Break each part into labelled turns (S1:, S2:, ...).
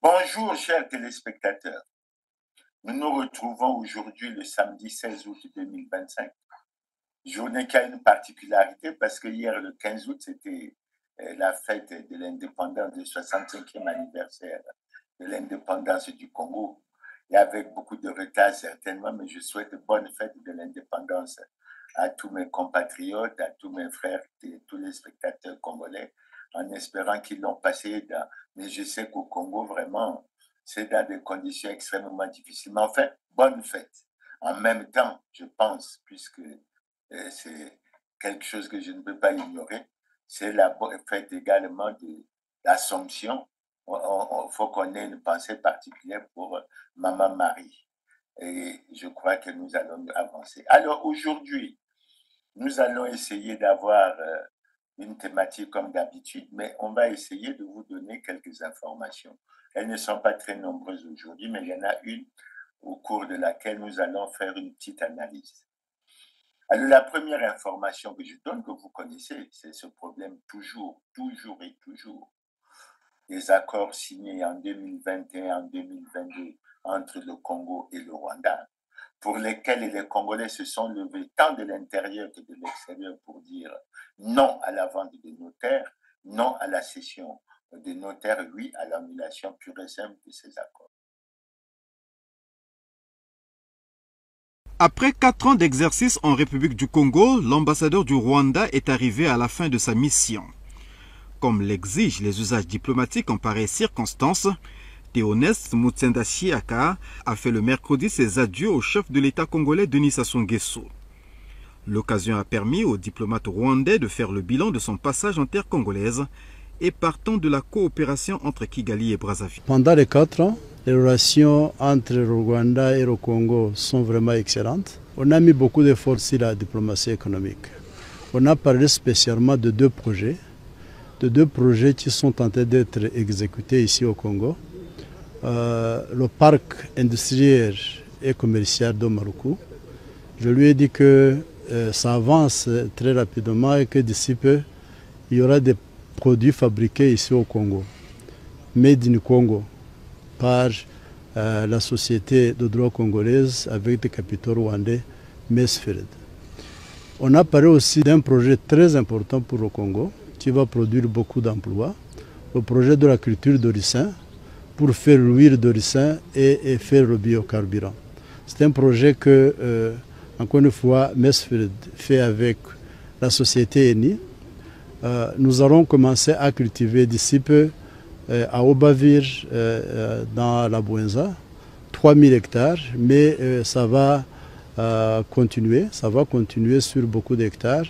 S1: Bonjour, chers téléspectateurs. Nous nous retrouvons aujourd'hui le samedi 16 août 2025. Journée qui a une particularité parce que hier, le 15 août, c'était la fête de l'indépendance, le 65e anniversaire de l'indépendance du Congo. Et avec beaucoup de retard certainement, mais je souhaite bonne fête de l'indépendance à tous mes compatriotes, à tous mes frères et tous les spectateurs congolais, en espérant qu'ils l'ont passé. Mais je sais qu'au Congo, vraiment, c'est dans des conditions extrêmement difficiles. Mais enfin, bonne fête. En même temps, je pense, puisque c'est quelque chose que je ne peux pas ignorer, c'est la fête également de l'Assomption. Il faut qu'on ait une pensée particulière pour Maman Marie. Et je crois que nous allons avancer. Alors aujourd'hui, nous allons essayer d'avoir une thématique comme d'habitude, mais on va essayer de vous donner quelques informations. Elles ne sont pas très nombreuses aujourd'hui, mais il y en a une au cours de laquelle nous allons faire une petite analyse. Alors, la première information que je donne, que vous connaissez, c'est ce problème toujours et toujours, des accords signés en 2021, en 2022 entre le Congo et le Rwanda, pour lesquels les Congolais se sont levés tant de l'intérieur que de l'extérieur pour dire non à la vente des notaires, non à la cession des notaires, oui à l'annulation pure et simple de ces accords.
S2: Après 4 ans d'exercice en République du Congo, l'ambassadeur du Rwanda est arrivé à la fin de sa mission. Comme l'exigent les usages diplomatiques en pareille circonstances, Théoneste Mutsenda Chiaka a fait le mercredi ses adieux au chef de l'État congolais Denis Sassou Nguesso. L'occasion a permis au diplomate rwandais de faire le bilan de son passage en terre congolaise et partant de la coopération entre Kigali et Brazzaville.
S3: Pendant les 4 ans, les relations entre le Rwanda et le Congo sont vraiment excellentes. On a mis beaucoup d'efforts sur la diplomatie économique. On a parlé spécialement de deux projets qui sont en train d'être exécutés ici au Congo. Le parc industriel et commercial de Maluku. Je lui ai dit que ça avance très rapidement et que d'ici peu, il y aura des produits fabriqués ici au Congo, made in Congo, par la société de droit congolaise avec des capitaux rwandais, Mesfield. On a parlé aussi d'un projet très important pour le Congo qui va produire beaucoup d'emplois, le projet de la culture de ricin pour faire l'huile de ricin et faire le biocarburant. C'est un projet que, encore une fois, Mesfield fait avec la société ENI. Nous allons commencer à cultiver d'ici peu à Obavir, dans la Bouenza, 3000 hectares, mais ça va continuer sur beaucoup d'hectares.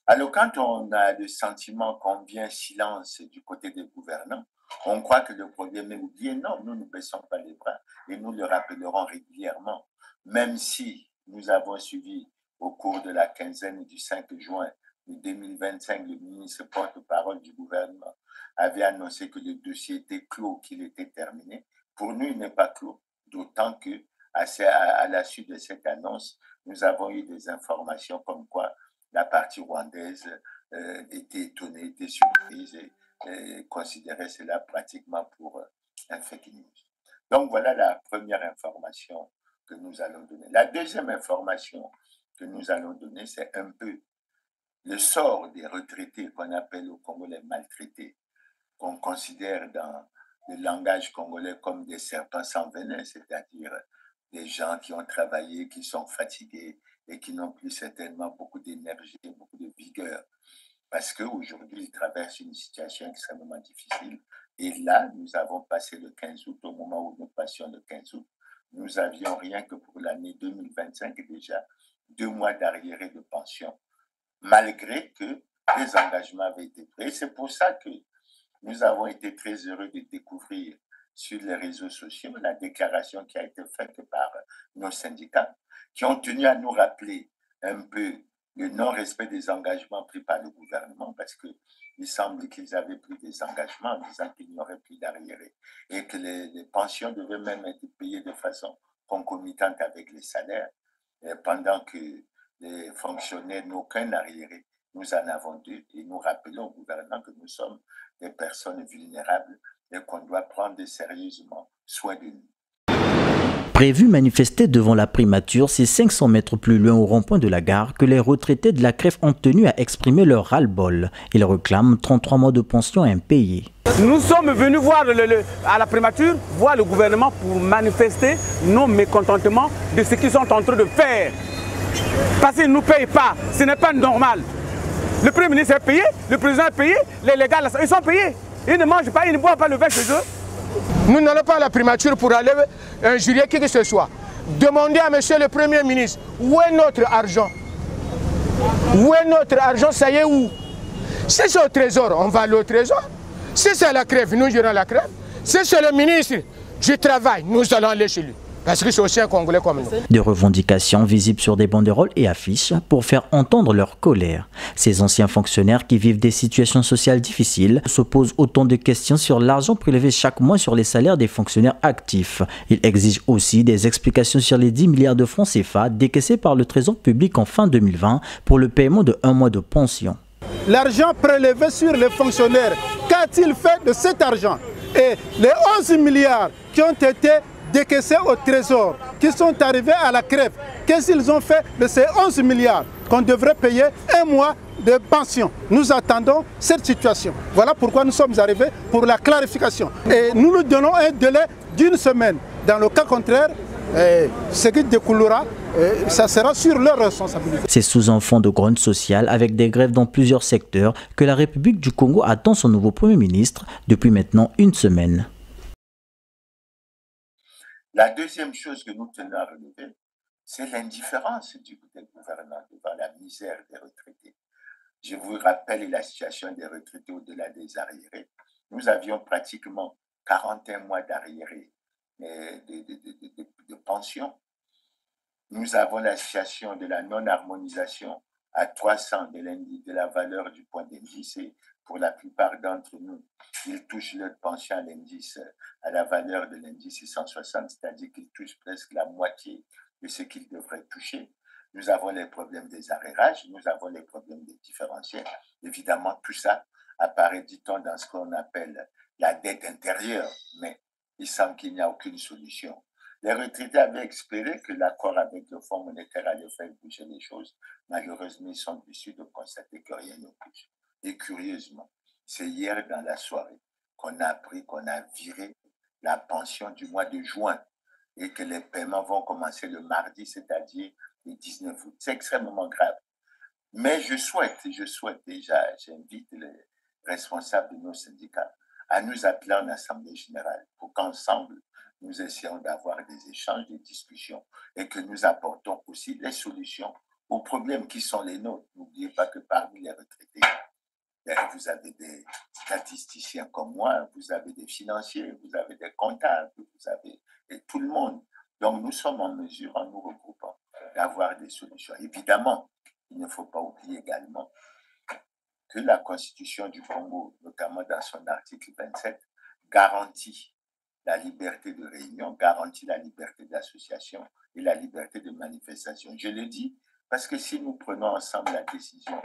S1: Alors, quand on a le sentiment qu'on vient silence du côté des gouvernants, on croit que le problème est oublié. Non, nous ne baissons pas les bras et nous le rappellerons régulièrement. Même si nous avons suivi au cours de la quinzaine du 5 juin 2025, le ministre porte-parole du gouvernement avait annoncé que le dossier était clos, qu'il était terminé. Pour nous, il n'est pas clos, d'autant que à la suite de cette annonce, nous avons eu des informations comme quoi la partie rwandaise était étonnée, était surprise et considérait cela pratiquement pour un fake news. Donc voilà la première information que nous allons donner. La deuxième information que nous allons donner, c'est un peu le sort des retraités qu'on appelle au Congo les maltraités, qu'on considère dans le langage congolais comme des serpents sans venin, c'est-à-dire des gens qui ont travaillé, qui sont fatigués et qui n'ont plus certainement beaucoup d'énergie et beaucoup de vigueur. Parce qu'aujourd'hui, ils traversent une situation extrêmement difficile. Et là, nous avons passé le 15 août, au moment où nous passions le 15 août, nous avions rien que pour l'année 2025 déjà 2 mois d'arriérés de pension, malgré que les engagements avaient été pris. Et c'est pour ça que nous avons été très heureux de découvrir sur les réseaux sociaux la déclaration qui a été faite par nos syndicats, qui ont tenu à nous rappeler un peu le non-respect des engagements pris par le gouvernement, parce qu'il semble qu'ils avaient pris des engagements en disant qu'il n'y aurait plus d'arriérés et que les pensions devaient même être payées de façon concomitante avec les salaires, pendant que les fonctionnaires n'ont aucun arriéré. Nous en avons deux et nous rappelons au gouvernement que nous sommes des personnes vulnérables et qu'on doit prendre sérieusement soin de nous.
S4: Prévu manifester devant la primature, c'est 500 mètres plus loin au rond-point de la gare que les retraités de la CREF ont tenu à exprimer leur ras-le-bol. Ils réclament 33 mois de pension impayés.
S5: Nous sommes venus voir à la primature, voir le gouvernement pour manifester nos mécontentements de ce qu'ils sont en train de faire. Parce qu'ils ne nous payent pas, ce n'est pas normal. Le Premier ministre est payé, le président est payé, les légales, ils sont payés. Ils ne mangent pas, ils ne boivent pas le vin chez eux.
S6: Nous n'allons pas à la primature pour aller injurier qui que ce soit. Demandez à monsieur le Premier ministre, où est notre argent? Où est notre argent? Ça y est où? Si c'est au trésor, on va aller au trésor. Si c'est la crève, nous irons à la crève. Si c'est le ministre du Travail, nous allons aller chez lui. Parce que c'est aussi un Congolais comme nous.
S4: Des revendications visibles sur des banderoles et affiches pour faire entendre leur colère. Ces anciens fonctionnaires qui vivent des situations sociales difficiles se posent autant de questions sur l'argent prélevé chaque mois sur les salaires des fonctionnaires actifs. Ils exigent aussi des explications sur les 10 milliards de francs CFA décaissés par le Trésor public en fin 2020 pour le paiement de 1 mois de pension.
S7: L'argent prélevé sur les fonctionnaires, qu'a-t-il fait de cet argent? Et les 11 milliards qui ont été décaissés au trésor, qui sont arrivés à la crève, qu'est-ce qu'ils ont fait de ces 11 milliards qu'on devrait payer 1 mois de pension? Nous attendons cette situation. Voilà pourquoi nous sommes arrivés pour la clarification. Et nous nous donnons un délai d'1 semaine. Dans le cas contraire, ce qui découlera, ça sera sur leur responsabilité.
S4: C'est sous un fond de grogne sociale avec des grèves dans plusieurs secteurs que la République du Congo attend son nouveau Premier ministre depuis maintenant 1 semaine.
S1: La deuxième chose que nous tenons à relever, c'est l'indifférence du gouvernement devant la misère des retraités. Je vous rappelle la situation des retraités au-delà des arriérés. Nous avions pratiquement 41 mois d'arriérés de pension. Nous avons la situation de la non-harmonisation à 300 de la valeur du point d'indice. Et pour la plupart d'entre nous, ils touchent leur pension à l'indice, à la valeur de l'indice 160, c'est-à-dire qu'ils touchent presque la moitié de ce qu'ils devraient toucher. Nous avons les problèmes des arrérages, nous avons les problèmes des différentiels. Évidemment, tout ça apparaît, dit-on, dans ce qu'on appelle la dette intérieure, mais il semble qu'il n'y a aucune solution. Les retraités avaient espéré que l'accord avec le Fonds monétaire allait faire bouger les choses. Malheureusement, ils sont déçus de constater que rien ne bouge. Et curieusement, c'est hier dans la soirée qu'on a appris qu'on a viré la pension du mois de juin et que les paiements vont commencer le mardi, c'est-à-dire le 19 août. C'est extrêmement grave. Mais je souhaite déjà, j'invite les responsables de nos syndicats à nous appeler en assemblée générale pour qu'ensemble, nous essayons d'avoir des échanges, des discussions et que nous apportons aussi les solutions aux problèmes qui sont les nôtres. N'oubliez pas que parmi les retraités, vous avez des statisticiens comme moi, vous avez des financiers, vous avez des comptables, vous avez et tout le monde. Donc nous sommes en mesure, en nous regroupant, d'avoir des solutions. Évidemment, il ne faut pas oublier également que la Constitution du Congo, notamment dans son article 27, garantit la liberté de réunion, garantit la liberté d'association et la liberté de manifestation. Je le dis parce que si nous prenons ensemble la décision,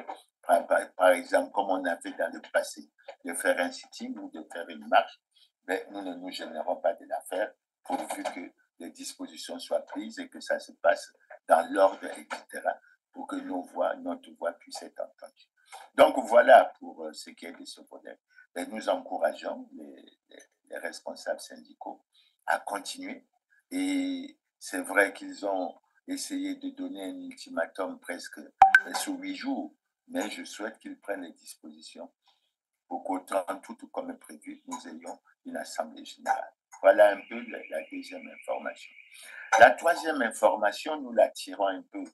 S1: par exemple, comme on a fait dans le passé, de faire un sitting ou de faire une marche, ben, nous ne nous générons pas de l'affaire pourvu que les dispositions soient prises et que ça se passe dans l'ordre, etc., pour que notre voix puisse être entendue. Donc voilà pour ce qui est de ce volet. Et nous encourageons les responsables syndicaux à continuer. Et c'est vrai qu'ils ont essayé de donner un ultimatum presque sous 8 jours, mais je souhaite qu'ils prennent les dispositions pour qu'au 30 août, comme prévu, nous ayons une assemblée générale. Voilà un peu la deuxième information. La troisième information, nous la tirons un peu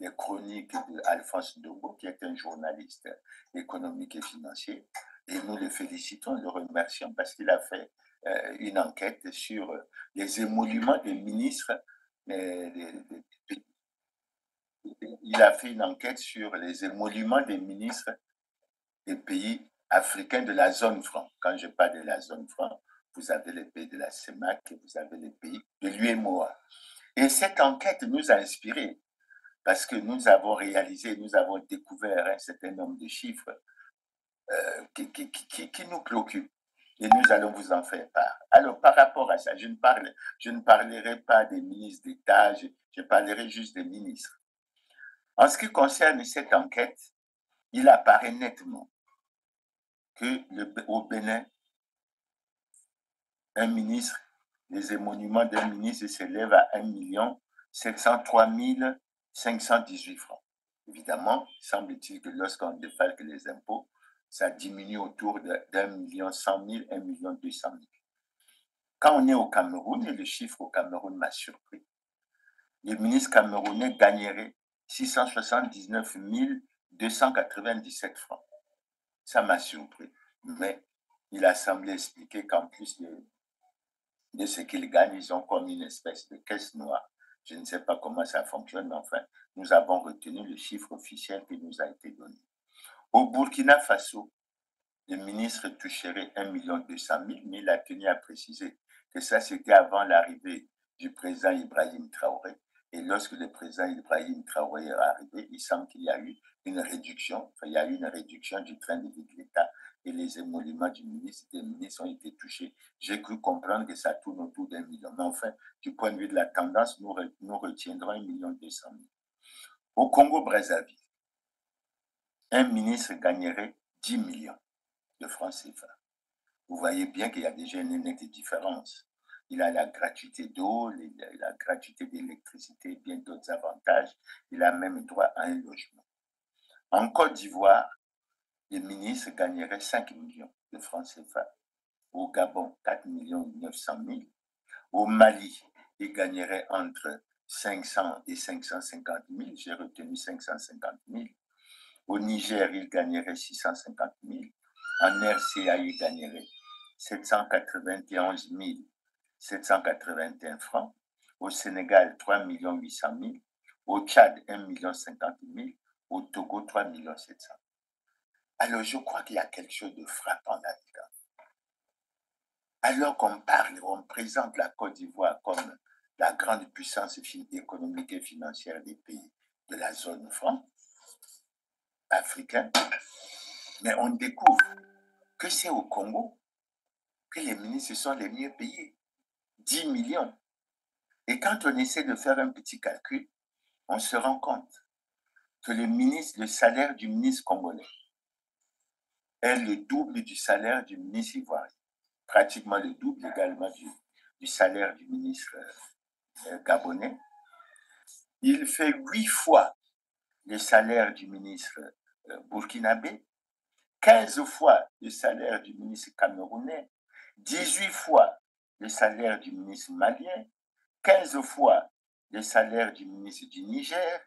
S1: des chroniques d'Alphonse Ndongo, qui est un journaliste économique et financier. Et nous le félicitons, le remercions parce qu'il a fait une enquête sur les émoluments des ministres. Il a fait une enquête sur les émoluments des ministres des pays africains de la zone franc. Quand je parle de la zone franc, vous avez les pays de la CEMAC et vous avez les pays de l'UEMOA. Et cette enquête nous a inspirés parce que nous avons réalisé, nous avons découvert un certain nombre de chiffres qui nous préoccupent. Et nous allons vous en faire part. Alors, par rapport à ça, je ne parlerai pas des ministres d'État, je parlerai juste des ministres. En ce qui concerne cette enquête, il apparaît nettement qu'au Bénin, un ministre, les émoluments d'un ministre s'élèvent à 1 703 518 francs. Évidemment, semble-t-il que lorsqu'on défalque les impôts, ça diminue autour d'1 100 000, 1 200 000. Quand on est au Cameroun, et le chiffre au Cameroun m'a surpris, le ministre camerounais gagnerait 679 297 francs. Ça m'a surpris. Mais il a semblé expliquer qu'en plus de ce qu'ils gagnent, ils ont comme une espèce de caisse noire. Je ne sais pas comment ça fonctionne, mais enfin, nous avons retenu le chiffre officiel qui nous a été donné. Au Burkina Faso, le ministre toucherait 1 200 000, mais il a tenu à préciser que ça, c'était avant l'arrivée du président Ibrahim Traoré. Et lorsque le président Ibrahim Traoré est arrivé, il semble qu'il y a eu une réduction, du train de vie de l'État et les émoluments des ministres ont été touchés. J'ai cru comprendre que ça tourne autour d'1 million. Mais enfin, du point de vue de la tendance, nous retiendrons 1 200 000. Au Congo-Brazzaville, un ministre gagnerait 10 millions de francs CFA. Vous voyez bien qu'il y a déjà une nette différence. Il a la gratuité d'eau, la gratuité d'électricité, bien d'autres avantages. Il a même droit à un logement. En Côte d'Ivoire, les ministres gagneraient 5 millions de francs CFA. Au Gabon, 4 900 000. Au Mali, ils gagneraient entre 500 et 550 000. J'ai retenu 550 000. Au Niger, ils gagneraient 650 000. En RCA, ils gagneraient 791 781 francs. Au Sénégal, 3 800 000. Au Tchad, 1 050 000. Au Togo, 3 700 000. Alors, je crois qu'il y a quelque chose de frappant là-dedans. Alors qu'on parle, on présente la Côte d'Ivoire comme la grande puissance économique et financière des pays de la zone franc africaine, mais on découvre que c'est au Congo que les ministres sont les mieux payés, 10 millions. Et quand on essaie de faire un petit calcul, on se rend compte que le salaire du ministre congolais est le double du salaire du ministre ivoirien, pratiquement le double également du salaire du ministre gabonais. Il fait 8 fois le salaire du ministre burkinabé, 15 fois le salaire du ministre camerounais, 18 fois le salaire du ministre malien, 15 fois le salaire du ministre du Niger,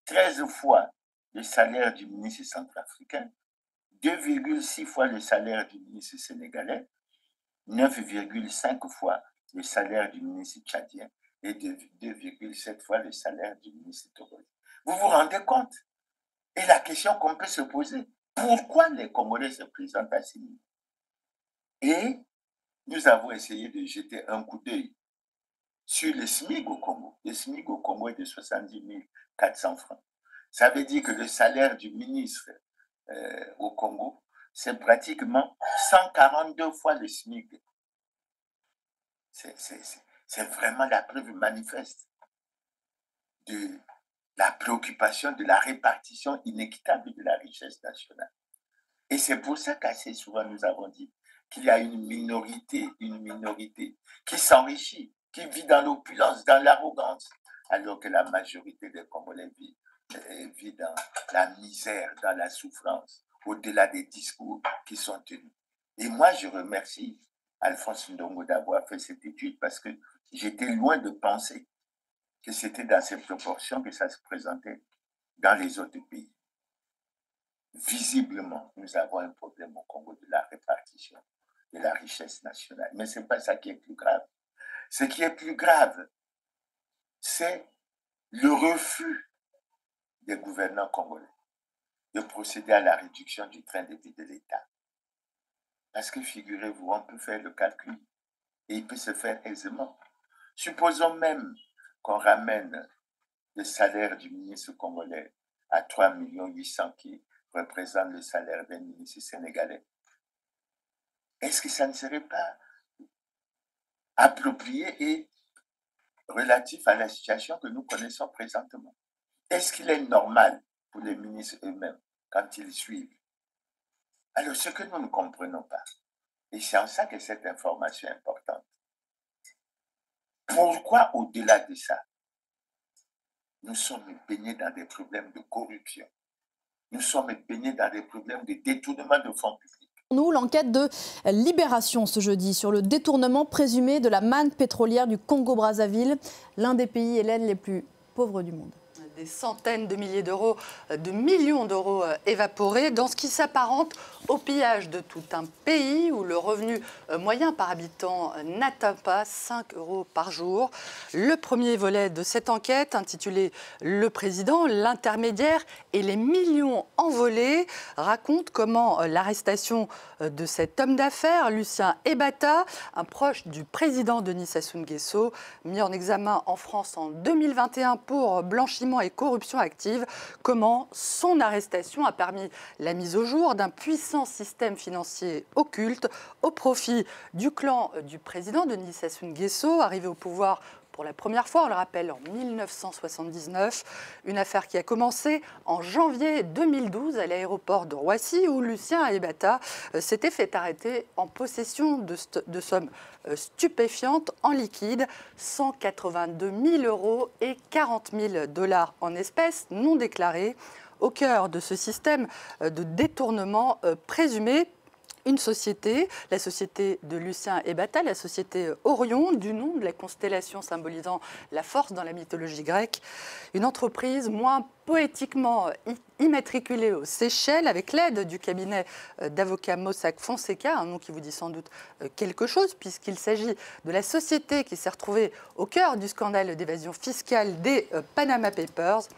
S1: 13 fois le salaire du ministre centrafricain, 2,6 fois le salaire du ministre sénégalais, 9,5 fois le salaire du ministre tchadien et 2,7 fois le salaire du ministre togolais. Vous vous rendez compte? Et la question qu'on peut se poser, pourquoi les Congolais se présentent à ces niveaux? Et nous avons essayé de jeter un coup d'œil sur le SMIC au Congo. Le SMIC au Congo est de 70 400 francs. Ça veut dire que le salaire du ministre au Congo, c'est pratiquement 142 fois le SMIC. C'est vraiment la preuve manifeste de la préoccupation de la répartition inéquitable de la richesse nationale. Et c'est pour ça qu'assez souvent nous avons dit qu'il y a une minorité qui s'enrichit, qui vit dans l'opulence, dans l'arrogance, alors que la majorité des Congolais vit dans la misère, dans la souffrance, au-delà des discours qui sont tenus. Et moi, je remercie Alphonse Ndongo d'avoir fait cette étude parce que j'étais loin de penser que c'était dans ces proportions que ça se présentait dans les autres pays. Visiblement, nous avons un problème au Congo de la répartition de la richesse nationale. Mais ce n'est pas ça qui est plus grave. Ce qui est plus grave, c'est le refus des gouvernants congolais de procéder à la réduction du train de vie de l'État. Parce que figurez-vous, on peut faire le calcul et il peut se faire aisément. Supposons même qu'on ramène le salaire du ministre congolais à 3 800 000 qui représente le salaire d'un ministre sénégalais. est-ce que ça ne serait pas approprié et relatif à la situation que nous connaissons présentement? Est-ce qu'il est normal pour les ministres eux-mêmes quand ils suivent? Alors, ce que nous ne comprenons pas, et c'est en ça que cette information est importante, pourquoi au-delà de ça, nous sommes baignés dans des problèmes de corruption, nous sommes baignés dans des problèmes de détournement de fonds publics?
S8: Nous, l'enquête de Libération ce jeudi sur le détournement présumé de la manne pétrolière du Congo-Brazzaville, l'un des pays hélènes les plus pauvres du monde.
S9: Des centaines de milliers d'euros, de millions d'euros évaporés dans ce qui s'apparente au pillage de tout un pays où le revenu moyen par habitant n'atteint pas 5 euros par jour. Le premier volet de cette enquête, intitulé « Le président, l'intermédiaire et les millions envolés », raconte comment l'arrestation de cet homme d'affaires, Lucien Ebata, un proche du président Denis Sassou Nguesso, mis en examen en France en 2021 pour blanchiment et corruption active, comment son arrestation a permis la mise au jour d'un puissant système financier occulte au profit du clan du président Denis Sassou Nguesso, arrivé au pouvoir pour la première fois, on le rappelle, en 1979, une affaire qui a commencé en janvier 2012 à l'aéroport de Roissy, où Lucien Ebata s'était fait arrêter en possession de sommes stupéfiantes en liquide, 182 000 euros et 40 000 $ en espèces non déclarées, au cœur de ce système de détournement présumé. Une société, la société de Lucien Ebata, la société Orion, du nom de la constellation symbolisant la force dans la mythologie grecque. Une entreprise moins poétiquement immatriculée aux Seychelles avec l'aide du cabinet d'avocats Mossack Fonseca, un nom qui vous dit sans doute quelque chose puisqu'il s'agit de la société qui s'est retrouvée au cœur du scandale d'évasion fiscale des Panama Papers.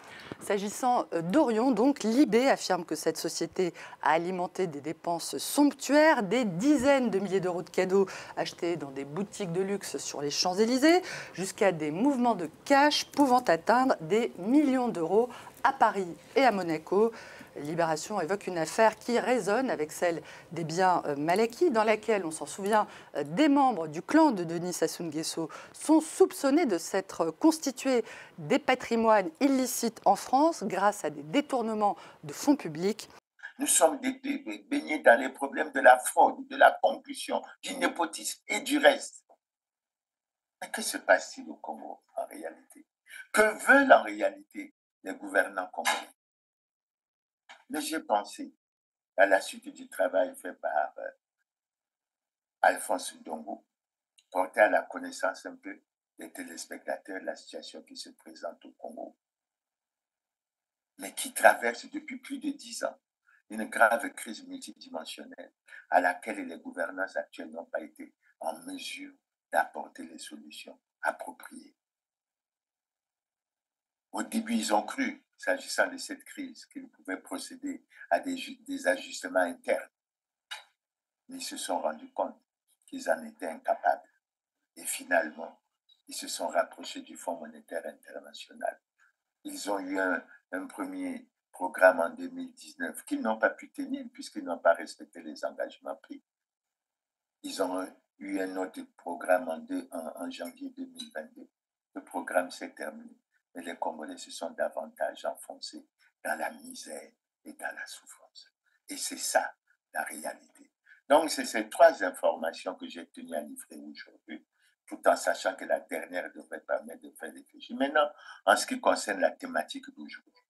S9: S'agissant d'Orion, donc, Libé affirme que cette société a alimenté des dépenses somptuaires, des dizaines de milliers d'euros de cadeaux achetés dans des boutiques de luxe sur les Champs-Élysées, jusqu'à des mouvements de cash pouvant atteindre des millions d'euros à Paris et à Monaco. Libération évoque une affaire qui résonne avec celle des biens mal acquis, dans laquelle, on s'en souvient, des membres du clan de Denis Sassou Nguesso sont soupçonnés de s'être constitués des patrimoines illicites en France grâce à des détournements de fonds publics.
S1: Nous sommes baignés dans les problèmes de la fraude, de la concussion, du népotisme et du reste. Mais que se passe-t-il au Congo en réalité? Que veulent en réalité les gouvernants congolais? Mais j'ai pensé, à la suite du travail fait par Alphonse Ndongo, porter à la connaissance un peu des téléspectateurs la situation qui se présente au Congo, mais qui traverse depuis plus de 10 ans une grave crise multidimensionnelle à laquelle les gouvernants actuels n'ont pas été en mesure d'apporter les solutions appropriées. Au début, ils ont cru, s'agissant de cette crise, qu'ils pouvaient procéder à des ajustements internes. Mais ils se sont rendus compte qu'ils en étaient incapables. Et finalement, ils se sont rapprochés du Fonds monétaire international. Ils ont eu un premier programme en 2019 qu'ils n'ont pas pu tenir puisqu'ils n'ont pas respecté les engagements pris. Ils ont eu un autre programme en janvier 2022. Le programme s'est terminé. Mais les Congolais se sont davantage enfoncés dans la misère et dans la souffrance. Et c'est ça, la réalité. Donc, c'est ces trois informations que j'ai tenu à livrer aujourd'hui, tout en sachant que la dernière devrait permettre de faire réfléchir. Maintenant, en ce qui concerne la thématique d'aujourd'hui,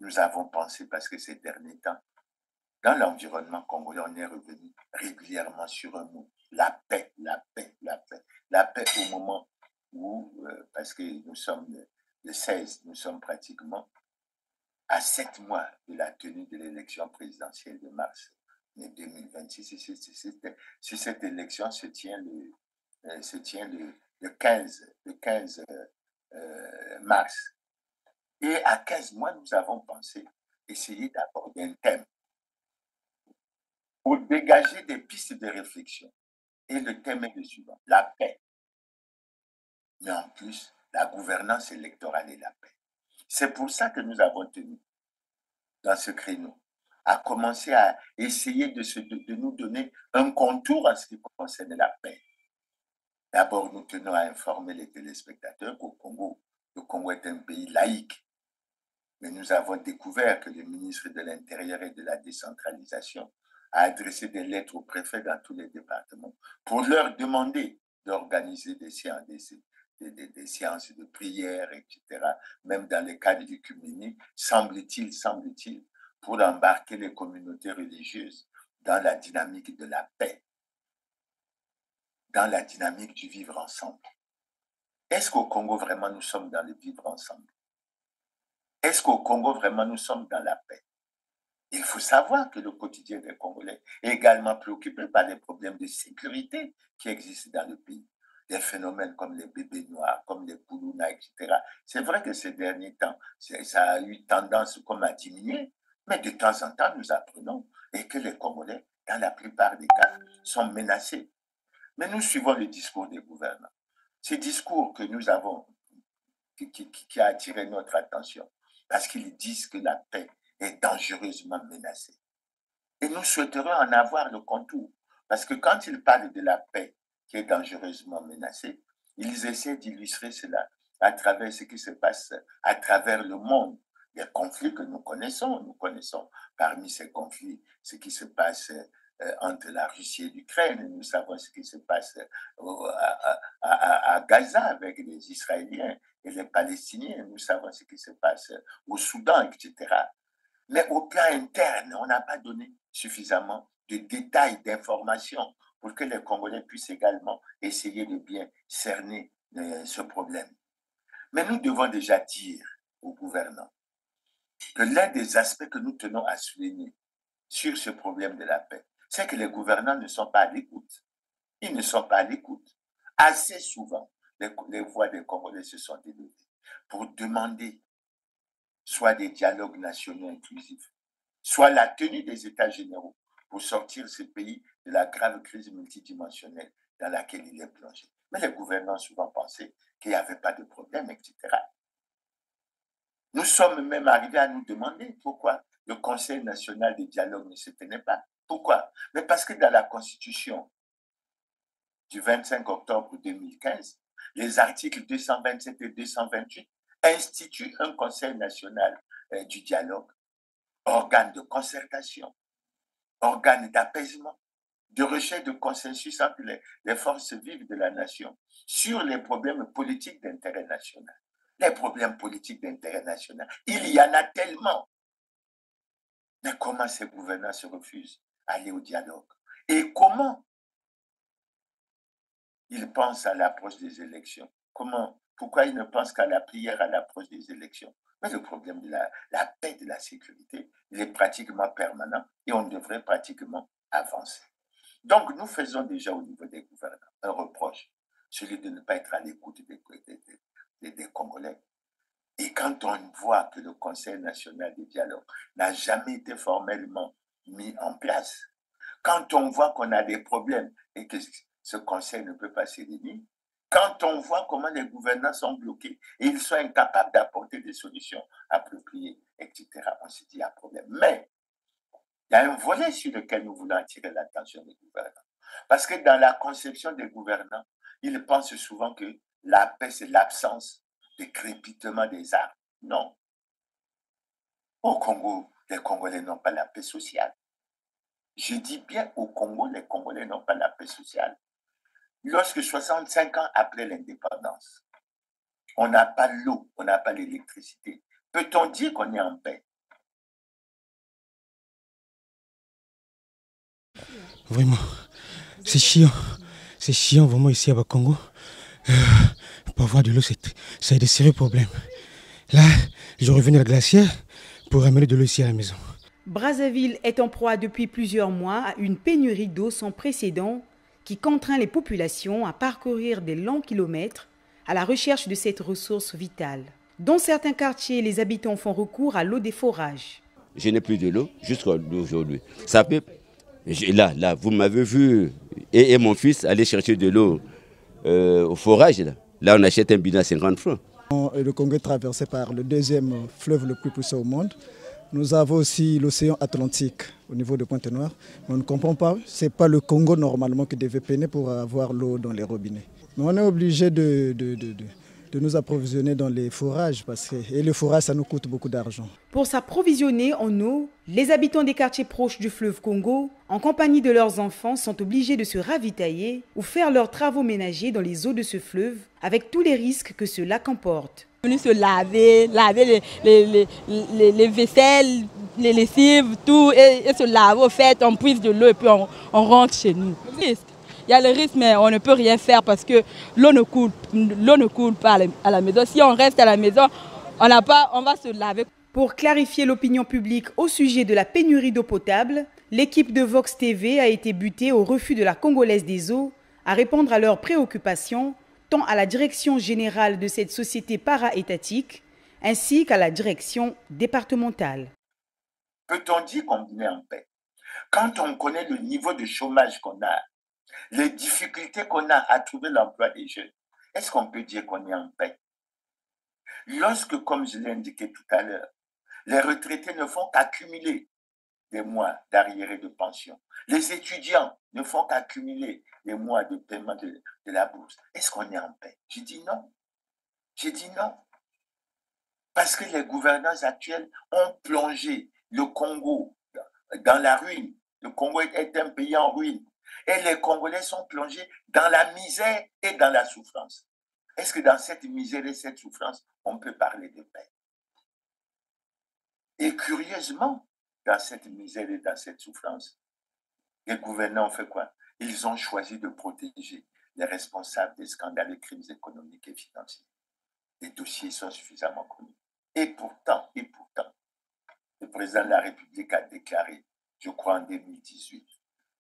S1: nous avons pensé, parce que ces derniers temps, dans l'environnement congolais, on est revenu régulièrement sur un mot, la paix, la paix, la paix. La paix au moment où, parce que nous sommes le 16, nous sommes pratiquement à 7 mois de la tenue de l'élection présidentielle de mars 2026. Si cette élection se tient le 15 mars. Et à 15 mois, nous avons pensé essayer d'aborder un thème pour dégager des pistes de réflexion. Et le thème est le suivant, la paix. Mais en plus, la gouvernance électorale et la paix. C'est pour ça que nous avons tenu dans ce créneau a commencé à essayer de nous donner un contour en ce qui concerne la paix. D'abord, nous tenons à informer les téléspectateurs qu'au Congo, le Congo est un pays laïque. Mais nous avons découvert que le ministre de l'Intérieur et de la décentralisation a adressé des lettres aux préfets dans tous les départements pour leur demander d'organiser des séances de prière, etc., même dans les cadres d'œcuménie, semble-t-il, pour embarquer les communautés religieuses dans la dynamique de la paix, dans la dynamique du vivre ensemble. Est-ce qu'au Congo, vraiment, nous sommes dans le vivre ensemble? Est-ce qu'au Congo, vraiment, nous sommes dans la paix? Il faut savoir que le quotidien des Congolais est également préoccupé par les problèmes de sécurité qui existent dans le pays. Des phénomènes comme les bébés noirs, comme les Koulouna, etc. C'est vrai que ces derniers temps, ça a eu tendance comme à diminuer, mais de temps en temps, nous apprenons et que les Congolais, dans la plupart des cas, sont menacés. Mais nous suivons le discours des gouvernants. Ce discours que nous avons, qui a attiré notre attention, parce qu'ils disent que la paix est dangereusement menacée. Et nous souhaiterions en avoir le contour, parce que quand ils parlent de la paix qui est dangereusement menacée, ils essaient d'illustrer cela à travers ce qui se passe à travers le monde. Les conflits que nous connaissons parmi ces conflits ce qui se passe entre la Russie et l'Ukraine, nous savons ce qui se passe à Gaza avec les Israéliens et les Palestiniens, nous savons ce qui se passe au Soudan, etc. Mais au plan interne, on n'a pas donné suffisamment de détails, d'informations pour que les Congolais puissent également essayer de bien cerner ce problème. Mais nous devons déjà dire aux gouvernants que l'un des aspects que nous tenons à souligner sur ce problème de la paix, c'est que les gouvernants ne sont pas à l'écoute. Ils ne sont pas à l'écoute. Assez souvent, les voix des Congolais se sont élevées pour demander soit des dialogues nationaux inclusifs, soit la tenue des États généraux pour sortir ce pays de la grave crise multidimensionnelle dans laquelle il est plongé. Mais les gouvernants ont souvent pensé qu'il n'y avait pas de problème, etc. Nous sommes même arrivés à nous demander pourquoi le Conseil national de dialogue ne se tenait pas. Pourquoi? Mais parce que dans la Constitution du 25 octobre 2015, les articles 227 et 228 instituent un Conseil national du dialogue, organe de concertation, organe d'apaisement, de recherche de consensus entre les forces vives de la nation sur les problèmes politiques d'intérêt national. Les problèmes politiques d'intérêt national, il y en a tellement. Mais comment ces gouvernants se refusent à aller au dialogue? Et comment ils pensent à l'approche des élections? Pourquoi ils ne pensent qu'à la prière à l'approche des élections? Mais le problème de la paix, de la sécurité, il est pratiquement permanent et on devrait pratiquement avancer. Donc, nous faisons déjà au niveau des gouvernants un reproche, celui de ne pas être à l'écoute des Congolais. Et quand on voit que le Conseil national de dialogue n'a jamais été formellement mis en place, quand on voit qu'on a des problèmes et que ce Conseil ne peut pas se réunir, quand on voit comment les gouvernants sont bloqués et ils sont incapables d'apporter des solutions appropriées, etc., on se dit qu'il y a un problème. Mais il y a un volet sur lequel nous voulons attirer l'attention des gouvernants. Parce que dans la conception des gouvernants, ils pensent souvent que la paix, c'est l'absence de crépitement des armes. Non. Au Congo, les Congolais n'ont pas la paix sociale. Je dis bien au Congo, les Congolais n'ont pas la paix sociale. Lorsque 65 ans après l'indépendance, on n'a pas l'eau, on n'a pas l'électricité, peut-on dire qu'on est en paix?
S10: Vraiment, c'est chiant vraiment ici à Bakongo. Pour avoir de l'eau, c'est des sérieux problèmes. Là, je reviens à la glacière pour amener de l'eau ici à la maison.
S11: Brazzaville est en proie depuis plusieurs mois à une pénurie d'eau sans précédent qui contraint les populations à parcourir des longs kilomètres à la recherche de cette ressource vitale. Dans certains quartiers, les habitants font recours à l'eau des forages.
S12: Je n'ai plus de l'eau jusqu'à aujourd'hui. Ça peut... Là, vous m'avez vu et mon fils aller chercher de l'eau au forage. Là, on achète un bidon à 50 francs.
S13: Le Congo est traversé par le deuxième fleuve le plus puissant au monde. Nous avons aussi l'océan Atlantique au niveau de Pointe-Noire. Mais on ne comprend pas, ce n'est pas le Congo normalement qui devait peiner pour avoir l'eau dans les robinets. Mais on est obligé de nous approvisionner dans les forages et le forage, ça nous coûte beaucoup d'argent.
S11: Pour s'approvisionner en eau, les habitants des quartiers proches du fleuve Congo, en compagnie de leurs enfants, sont obligés de se ravitailler ou faire leurs travaux ménagers dans les eaux de ce fleuve, avec tous les risques que cela comporte.
S14: Venir se laver les vaisselles, les lessives, tout, et se laver au fait, on puise de l'eau et puis on rentre chez nous. Il y a le risque, mais on ne peut rien faire parce que l'eau ne coule pas à la maison. Si on reste à la maison, on va se laver.
S11: Pour clarifier l'opinion publique au sujet de la pénurie d'eau potable, l'équipe de Vox TV a été butée au refus de la Congolaise des eaux à répondre à leurs préoccupations, tant à la direction générale de cette société para-étatique, ainsi qu'à la direction départementale.
S1: Peut-on dire qu'on est en paix? Quand on connaît le niveau de chômage qu'on a, les difficultés qu'on a à trouver l'emploi des jeunes, est-ce qu'on peut dire qu'on est en paix? Lorsque, comme je l'ai indiqué tout à l'heure, les retraités ne font qu'accumuler des mois d'arriérés de pension, les étudiants ne font qu'accumuler des mois de paiement de la bourse, est-ce qu'on est en paix? J'ai dit non. J'ai dit non. Parce que les gouvernants actuels ont plongé le Congo dans la ruine. Le Congo est un pays en ruine. Et les Congolais sont plongés dans la misère et dans la souffrance. Est-ce que dans cette misère et cette souffrance, on peut parler de paix? Et curieusement, dans cette misère et dans cette souffrance, les gouvernants ont fait quoi? Ils ont choisi de protéger les responsables des scandales et crimes économiques et financiers. Les dossiers sont suffisamment connus. Et pourtant, le président de la République a déclaré, je crois en 2018,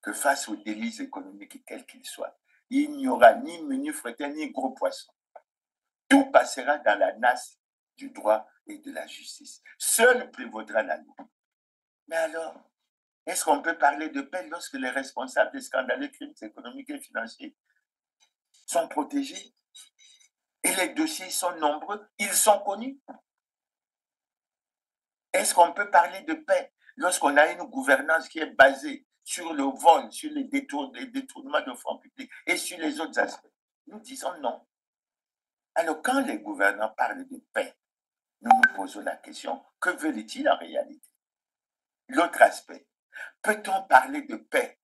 S1: que face aux délits économiques, quels qu'ils soient, il n'y aura ni menu frettin ni gros poisson. Tout passera dans la nasse du droit et de la justice. Seul prévaudra la loi. Mais alors, est-ce qu'on peut parler de paix lorsque les responsables des scandales et crimes économiques et financiers sont protégés et les dossiers sont nombreux, ils sont connus? Est-ce qu'on peut parler de paix lorsqu'on a une gouvernance qui est basée sur le vol, sur les détournements de fonds publics et sur les autres aspects? Nous disons non. Alors, quand les gouvernants parlent de paix, nous nous posons la question, que veulent-ils en réalité? L'autre aspect, peut-on parler de paix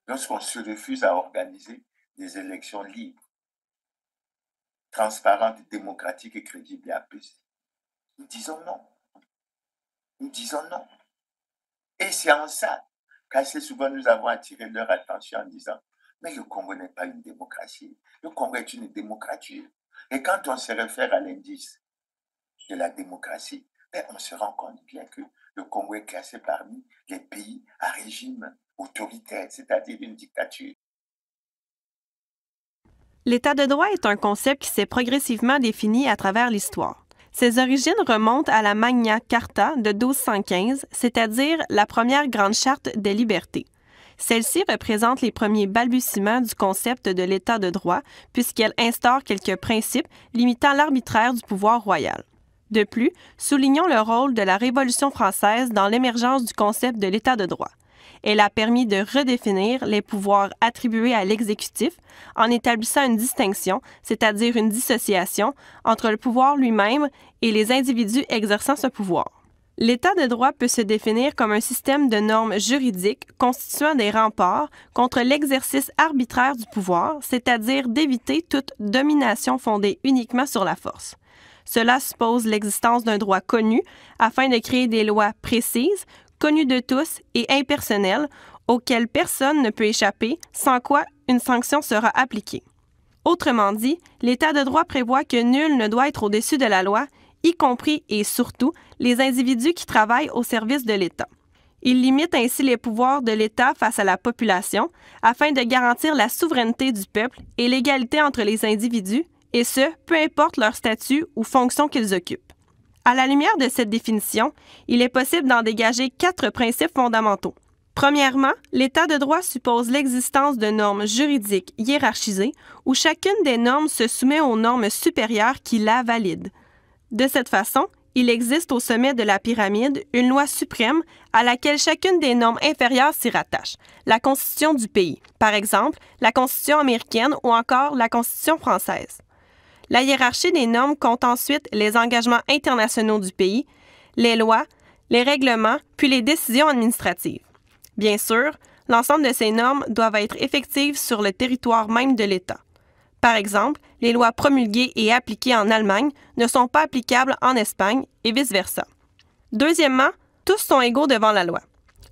S1: lorsqu'on se refuse à organiser des élections libres, transparentes, démocratiques et crédibles et apaisées? Nous disons non. Nous disons non. Et c'est en ça qu'assez souvent nous avons attiré leur attention en disant mais le Congo n'est pas une démocratie. Le Congo est une démocrature. Et quand on se réfère à l'indice de la démocratie, on se rend compte bien que le Congo est classé parmi les pays à régime autoritaire, c'est-à-dire une dictature.
S15: L'État de droit est un concept qui s'est progressivement défini à travers l'histoire. Ses origines remontent à la Magna Carta de 1215, c'est-à-dire la première grande charte des libertés. Celle-ci représente les premiers balbutiements du concept de l'État de droit, puisqu'elle instaure quelques principes limitant l'arbitraire du pouvoir royal. De plus, soulignons le rôle de la Révolution française dans l'émergence du concept de l'État de droit. Elle a permis de redéfinir les pouvoirs attribués à l'exécutif en établissant une distinction, c'est-à-dire une dissociation, entre le pouvoir lui-même et les individus exerçant ce pouvoir. L'État de droit peut se définir comme un système de normes juridiques constituant des remparts contre l'exercice arbitraire du pouvoir, c'est-à-dire d'éviter toute domination fondée uniquement sur la force. Cela suppose l'existence d'un droit connu afin de créer des lois précises, connues de tous et impersonnelles, auxquelles personne ne peut échapper, sans quoi une sanction sera appliquée. Autrement dit, l'État de droit prévoit que nul ne doit être au-dessus de la loi, y compris et surtout les individus qui travaillent au service de l'État. Il limite ainsi les pouvoirs de l'État face à la population afin de garantir la souveraineté du peuple et l'égalité entre les individus, et ce, peu importe leur statut ou fonction qu'ils occupent. À la lumière de cette définition, il est possible d'en dégager 4 principes fondamentaux. Premièrement, l'État de droit suppose l'existence de normes juridiques hiérarchisées où chacune des normes se soumet aux normes supérieures qui la valident. De cette façon, il existe au sommet de la pyramide une loi suprême à laquelle chacune des normes inférieures s'y rattache, la Constitution du pays, par exemple la Constitution américaine ou encore la Constitution française. La hiérarchie des normes compte ensuite les engagements internationaux du pays, les lois, les règlements, puis les décisions administratives. Bien sûr, l'ensemble de ces normes doivent être effectives sur le territoire même de l'État. Par exemple, les lois promulguées et appliquées en Allemagne ne sont pas applicables en Espagne et vice-versa. Deuxièmement, tous sont égaux devant la loi.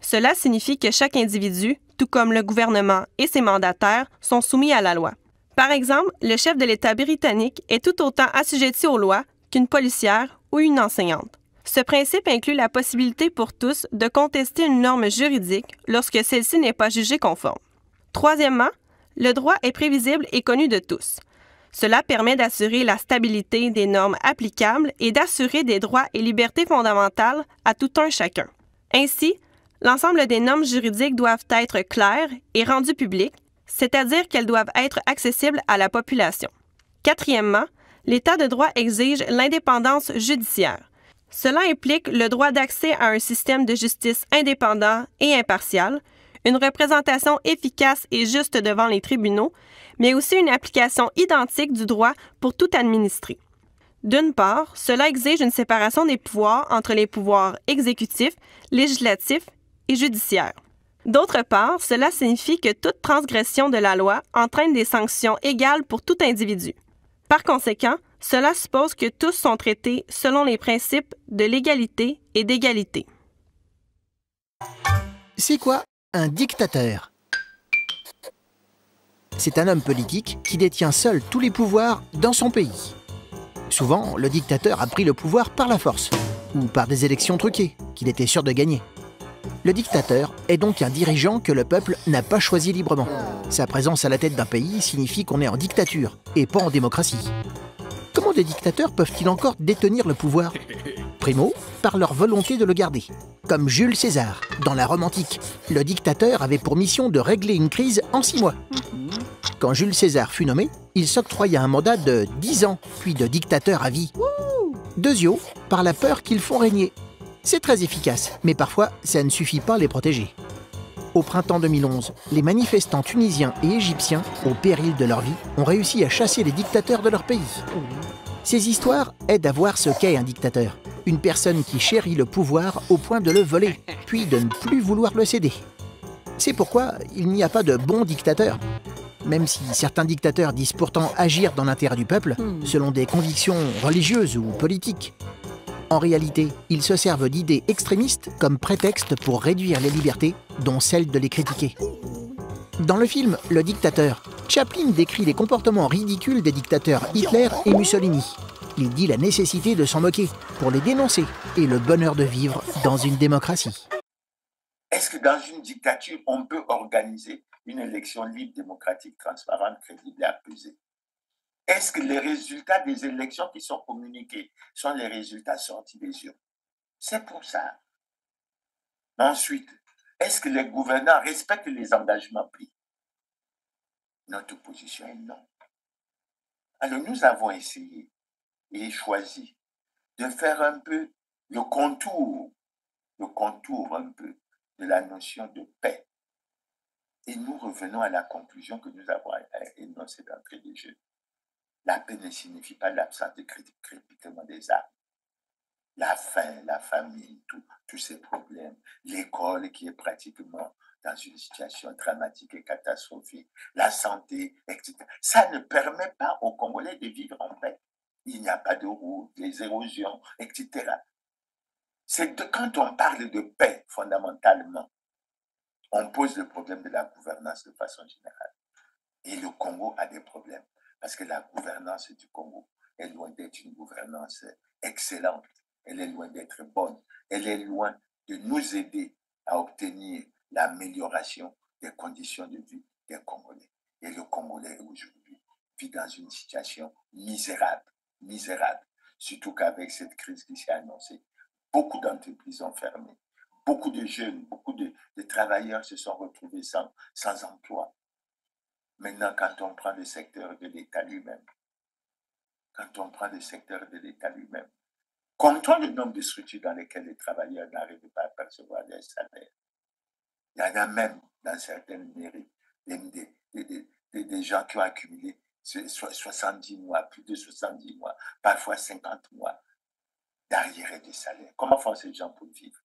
S15: Cela signifie que chaque individu, tout comme le gouvernement et ses mandataires, sont soumis à la loi. Par exemple, le chef de l'État britannique est tout autant assujetti aux lois qu'une policière ou une enseignante. Ce principe inclut la possibilité pour tous de contester une norme juridique lorsque celle-ci n'est pas jugée conforme. Troisièmement, le droit est prévisible et connu de tous. Cela permet d'assurer la stabilité des normes applicables et d'assurer des droits et libertés fondamentales à tout un chacun. Ainsi, l'ensemble des normes juridiques doivent être claires et rendues publiques, c'est-à-dire qu'elles doivent être accessibles à la population. Quatrièmement, l'État de droit exige l'indépendance judiciaire. Cela implique le droit d'accès à un système de justice indépendant et impartial, une représentation efficace et juste devant les tribunaux, mais aussi une application identique du droit pour tout administrer. D'une part, cela exige une séparation des pouvoirs entre les pouvoirs exécutifs, législatifs et judiciaires. D'autre part, cela signifie que toute transgression de la loi entraîne des sanctions égales pour tout individu. Par conséquent, cela suppose que tous sont traités selon les principes de l'égalité et d'égalité.
S16: C'est quoi un dictateur? C'est un homme politique qui détient seul tous les pouvoirs dans son pays. Souvent, le dictateur a pris le pouvoir par la force, ou par des élections truquées, qu'il était sûr de gagner. Le dictateur est donc un dirigeant que le peuple n'a pas choisi librement. Sa présence à la tête d'un pays signifie qu'on est en dictature, et pas en démocratie. Comment des dictateurs peuvent-ils encore détenir le pouvoir? Primo, par leur volonté de le garder. Comme Jules César, dans la Rome antique, le dictateur avait pour mission de régler une crise en 6 mois. Quand Jules César fut nommé, il s'octroya un mandat de 10 ans, puis de dictateur à vie. Deuxièmement, par la peur qu'ils font régner. C'est très efficace, mais parfois, ça ne suffit pas à les protéger. Au printemps 2011, les manifestants tunisiens et égyptiens, au péril de leur vie, ont réussi à chasser les dictateurs de leur pays. Ces histoires aident à voir ce qu'est un dictateur. Une personne qui chérit le pouvoir au point de le voler, puis de ne plus vouloir le céder. C'est pourquoi il n'y a pas de bons dictateurs. Même si certains dictateurs disent pourtant agir dans l'intérêt du peuple, selon des convictions religieuses ou politiques. En réalité, ils se servent d'idées extrémistes comme prétexte pour réduire les libertés, dont celle de les critiquer. Dans le film Le Dictateur, Chaplin décrit les comportements ridicules des dictateurs Hitler et Mussolini. Il dit la nécessité de s'en moquer pour les dénoncer et le bonheur de vivre dans une démocratie.
S1: Est-ce que dans une dictature, on peut organiser une élection libre, démocratique, transparente, crédible et apaisée? Est-ce que les résultats des élections qui sont communiqués sont les résultats sortis des urnes? C'est pour ça. Ensuite, est-ce que les gouvernants respectent les engagements pris? Notre position est non. Alors nous avons essayé et choisi de faire un peu le contour un peu de la notion de paix. Et nous revenons à la conclusion que nous avons énoncée d'entrée de jeu. La paix ne signifie pas l'absence de crépitement des armes. La faim, la famine, tous ces problèmes, l'école qui est pratiquement dans une situation dramatique et catastrophique, la santé, etc. Ça ne permet pas aux Congolais de vivre en paix. Il n'y a pas de route, les érosions, etc. Quand on parle de paix, fondamentalement, on pose le problème de la gouvernance de façon générale. Et le Congo a des problèmes, parce que la gouvernance du Congo est loin d'être une gouvernance excellente. Elle est loin d'être bonne. Elle est loin de nous aider à obtenir l'amélioration des conditions de vie des Congolais. Et le Congolais, aujourd'hui, vit dans une situation misérable. Surtout qu'avec cette crise qui s'est annoncée, beaucoup d'entreprises ont fermé. Beaucoup de jeunes, beaucoup de travailleurs se sont retrouvés sans emploi. Maintenant, quand on prend le secteur de l'État lui-même, Comptons le nombre de structures dans lesquelles les travailleurs n'arrivent pas à percevoir des salaires. Il y en a même dans certaines mairies des gens qui ont accumulé 70 mois, plus de 70 mois, parfois 50 mois d'arriérés de salaire. Comment font ces gens pour vivre?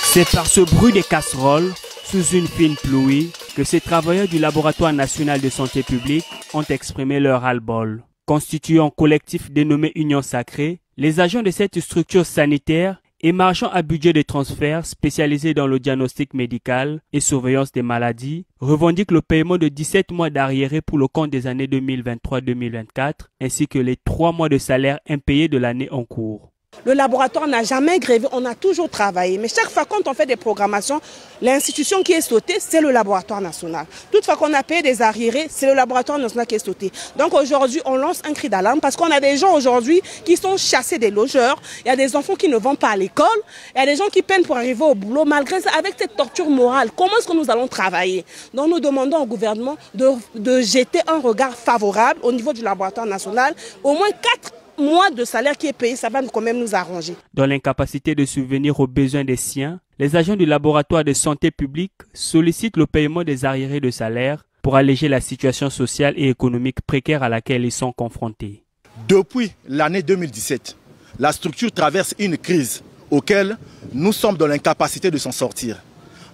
S17: C'est par ce bruit des casseroles, sous une fine pluie, que ces travailleurs du Laboratoire national de santé publique ont exprimé leur ras-le-bol. Constituant un collectif dénommé Union Sacrée, les agents de cette structure sanitaire et marchand à budget de transfert spécialisé dans le diagnostic médical et surveillance des maladies revendiquent le paiement de 17 mois d'arriérés pour le compte des années 2023-2024 ainsi que les 3 mois de salaire impayés de l'année en cours.
S18: Le laboratoire n'a jamais grévé, on a toujours travaillé. Mais chaque fois quand on fait des programmations, l'institution qui est sautée, c'est le laboratoire national. Toutefois qu'on a payé des arriérés, c'est le laboratoire national qui est sauté. Donc aujourd'hui, on lance un cri d'alarme parce qu'on a des gens aujourd'hui qui sont chassés des logeurs. Il y a des enfants qui ne vont pas à l'école. Il y a des gens qui peinent pour arriver au boulot. Malgré ça, avec cette torture morale, comment est-ce que nous allons travailler? Donc nous demandons au gouvernement de jeter un regard favorable au niveau du laboratoire national. Au moins 4 mois de salaire qui est payé, ça va quand même nous arranger.
S17: Dans l'incapacité de subvenir aux besoins des siens, les agents du laboratoire de santé publique sollicitent le paiement des arriérés de salaire pour alléger la situation sociale et économique précaire à laquelle ils sont confrontés.
S19: Depuis l'année 2017, la structure traverse une crise auquel nous sommes dans l'incapacité de s'en sortir.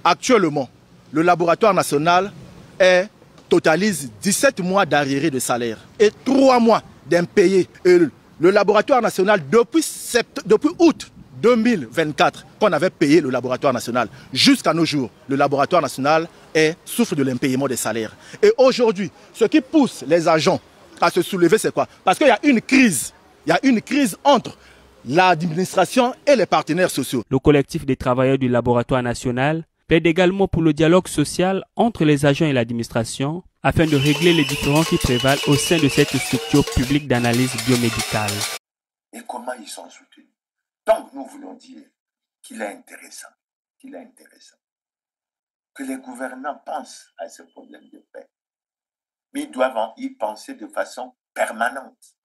S19: Actuellement, le laboratoire national totalise 17 mois d'arriérés de salaire et 3 mois d'impayés. Le laboratoire national, depuis août 2024, qu'on avait payé le laboratoire national, jusqu'à nos jours, le laboratoire national souffre de l'impayement des salaires. Et aujourd'hui, ce qui pousse les agents à se soulever, c'est quoi? Parce qu'il y a une crise. Il y a une crise entre l'administration et les partenaires sociaux.
S17: Le collectif des travailleurs du laboratoire national plaide également pour le dialogue social entre les agents et l'administration afin de régler les différends qui prévalent au sein de cette structure publique d'analyse biomédicale.
S1: Et comment ils sont soutenus? Donc nous voulons dire qu'il est intéressant, que les gouvernants pensent à ce problème de paix. Mais ils doivent y penser de façon permanente.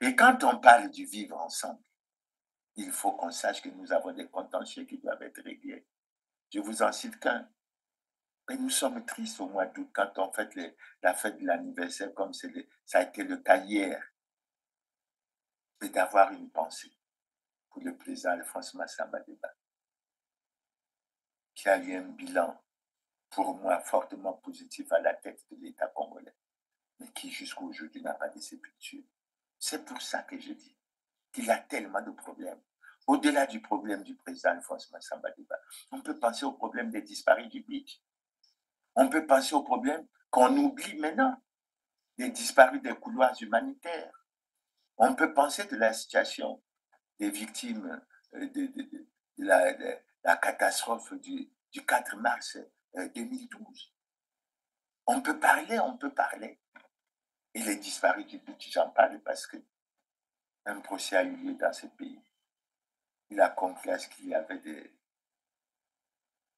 S1: Et quand on parle du vivre ensemble, il faut qu'on sache que nous avons des contentieux qui doivent être réglés. Je vous en cite qu'un. Mais nous sommes tristes au mois d'août quand on fête la fête de l'anniversaire comme ça a été le cas hier. Et d'avoir une pensée pour le président Alphonse Massamba Deba, qui a eu un bilan, pour moi, fortement positif à la tête de l'État congolais, mais qui jusqu'à aujourd'hui n'a pas de sépulture. C'est pour ça que je dis qu'il y a tellement de problèmes. Au-delà du problème du président Alphonse Massamba Deba, on peut penser au problème des disparus du BIC. On peut penser au problème qu'on oublie maintenant, des disparus des couloirs humanitaires. On peut penser de la situation des victimes de la catastrophe du 4 mars 2012. On peut parler. Et les disparus du BIC, j'en parle parce que un procès a eu lieu dans ce pays. Il a conclu à ce qu'il y avait des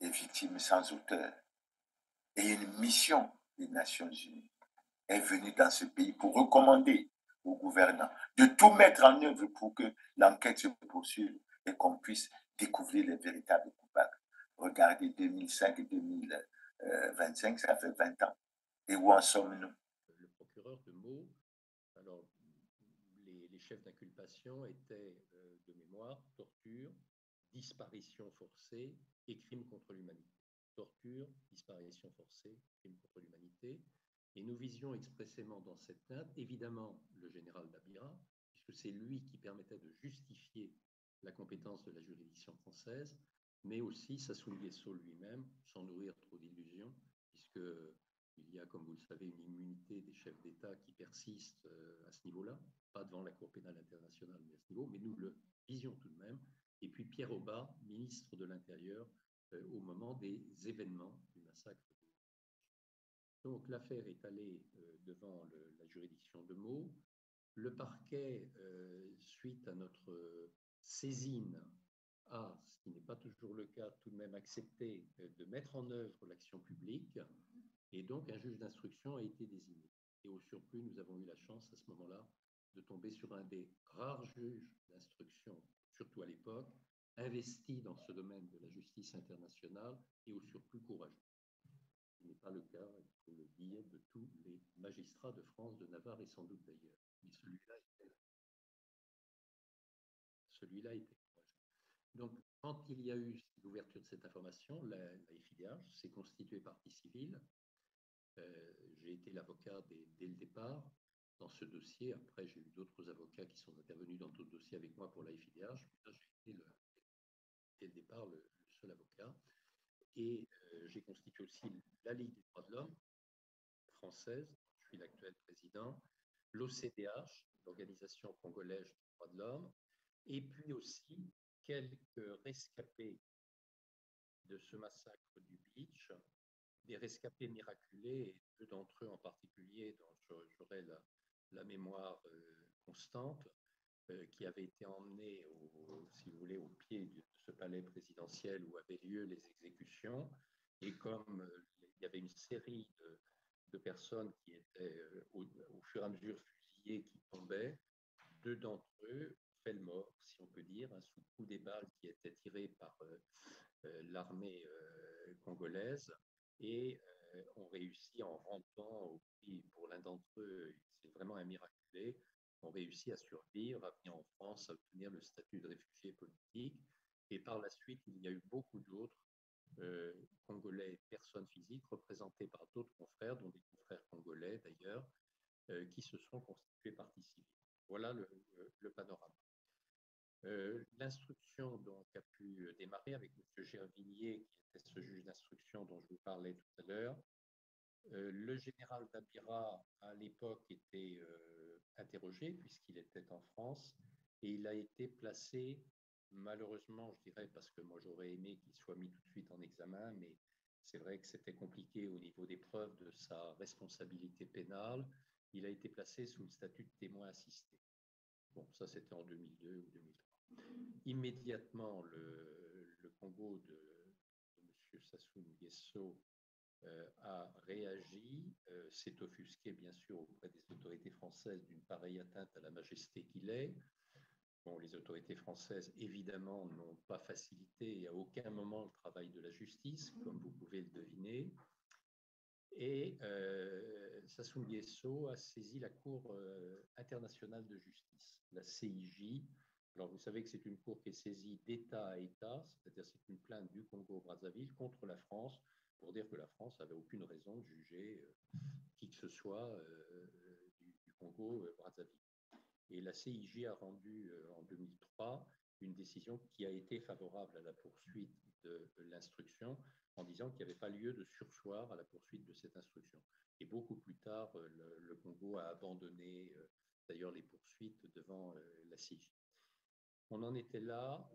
S1: victimes sans auteur. Et une mission des Nations Unies est venue dans ce pays pour recommander aux gouvernants de tout mettre en œuvre pour que l'enquête se poursuive et qu'on puisse découvrir les véritables coupables. Regardez 2005 et 2025, ça fait 20 ans. Et où en sommes-nous?
S20: Le procureur de Meaux, alors les chefs d'inculpation étaient de mémoire, torture, disparition forcée et crimes contre l'humanité. Torture, disparition forcée, crimes contre l'humanité. Et nous visions expressément dans cette plainte, évidemment, le général Dabira, puisque c'est lui qui permettait de justifier la compétence de la juridiction française, mais aussi Sassou Nguesso lui-même, sans nourrir trop d'illusions, puisqu'il y a, comme vous le savez, une immunité des chefs d'État qui persiste à ce niveau-là, pas devant la Cour pénale internationale, mais à ce niveau, mais nous le visions tout de même. Et puis Pierre Aubat, ministre de l'Intérieur, au moment des événements du massacre. Donc l'affaire est allée devant la juridiction de Meaux. Le parquet, suite à notre saisine, a, ce qui n'est pas toujours le cas, tout de même accepté de mettre en œuvre l'action publique Et donc, un juge d'instruction a été désigné. Et au surplus, nous avons eu la chance à ce moment-là de tomber sur un des rares juges d'instruction, surtout à l'époque, investi dans ce domaine de la justice internationale et au surplus courageux. Ce n'est pas le cas, il faut le dire, de tous les magistrats de France, de Navarre et sans doute d'ailleurs. Mais celui-là était courageux. Donc, quand il y a eu l'ouverture de cette information, la FIDH s'est constituée partie civile. J'ai été l'avocat dès le départ dans ce dossier. Après, j'ai eu d'autres avocats qui sont intervenus dans d'autres dossiers avec moi pour la FIDH. Là, j'ai été dès le départ le seul avocat. Et j'ai constitué aussi la Ligue des droits de l'homme française, je suis l'actuel président, l'OCDH, l'Organisation congolaise des droits de l'homme, et puis aussi quelques rescapés de ce massacre du Beach, des rescapés miraculés, et deux d'entre eux en particulier, dont j'aurai la mémoire constante, qui avaient été emmenés, si vous voulez, au pied de ce palais présidentiel où avaient lieu les exécutions. Et comme il y avait une série de personnes qui étaient au fur et à mesure fusillées, qui tombaient, deux d'entre eux fait le mort, si on peut dire, sous coup des balles qui étaient tirées par l'armée congolaise, et ont réussi en rampant au prix, pour l'un d'entre eux, c'est vraiment un miraculé, ont réussi à survivre, à venir en France, à obtenir le statut de réfugié politique. Et par la suite, il y a eu beaucoup d'autres Congolais, personnes physiques, représentés par d'autres confrères, dont des confrères congolais d'ailleurs, qui se sont constitués partie civile. Voilà le panorama. L'instruction donc a pu démarrer avec M. Gervillier, qui était ce juge d'instruction dont je vous parlais tout à l'heure. Le général Dabira, à l'époque, était interrogé puisqu'il était en France et il a été placé, malheureusement, je dirais, parce que moi j'aurais aimé qu'il soit mis tout de suite en examen, mais c'est vrai que c'était compliqué au niveau des preuves de sa responsabilité pénale. Il a été placé sous le statut de témoin assisté. Bon, ça c'était en 2002 ou 2003. Immédiatement, le Congo de M. Sassou Nguesso a réagi, s'est offusqué bien sûr auprès des autorités françaises d'une pareille atteinte à la majesté qu'il est. Bon, les autorités françaises, évidemment, n'ont pas facilité à aucun moment le travail de la justice, comme vous pouvez le deviner. Et Sassou Nguesso a saisi la Cour internationale de justice, la CIJ. Alors, vous savez que c'est une cour qui est saisie d'État à État, c'est-à-dire c'est une plainte du Congo-Brazzaville contre la France pour dire que la France n'avait aucune raison de juger qui que ce soit du Congo-Brazzaville. Et la CIJ a rendu en 2003 une décision qui a été favorable à la poursuite de l'instruction en disant qu'il n'y avait pas lieu de surseoir à la poursuite de cette instruction. Et beaucoup plus tard, le Congo a abandonné d'ailleurs les poursuites devant la CIJ. On en était là.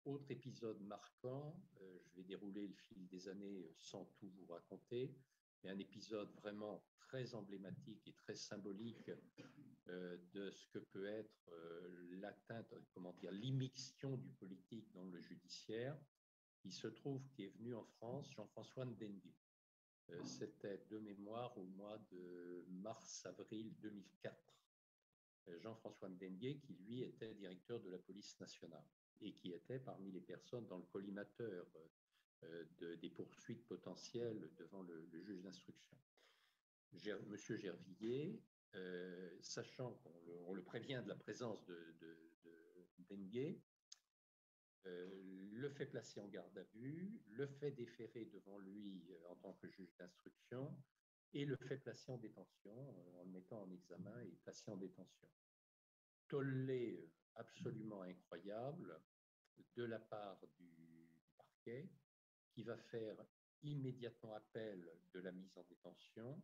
S20: Autre épisode marquant, je vais dérouler le fil des années sans tout vous raconter, mais un épisode vraiment très emblématique et très symbolique de ce que peut être l'atteinte, comment dire, l'immixtion du politique dans le judiciaire. Il se trouve qu'est venu en France Jean-François Ndengue. C'était de mémoire au mois de mars-avril 2004. Jean-François Ndengue, qui lui était directeur de la police nationale et qui était parmi les personnes dans le collimateur des poursuites potentielles devant le juge d'instruction. Monsieur Gervillier, sachant qu'on le prévient de la présence de Ndengue, le fait placer en garde à vue, le fait déférer devant lui en tant que juge d'instruction et le fait placer en détention, en le mettant en examen et placé en détention. Tollé absolument incroyable de la part du parquet qui va faire immédiatement appel de la mise en détention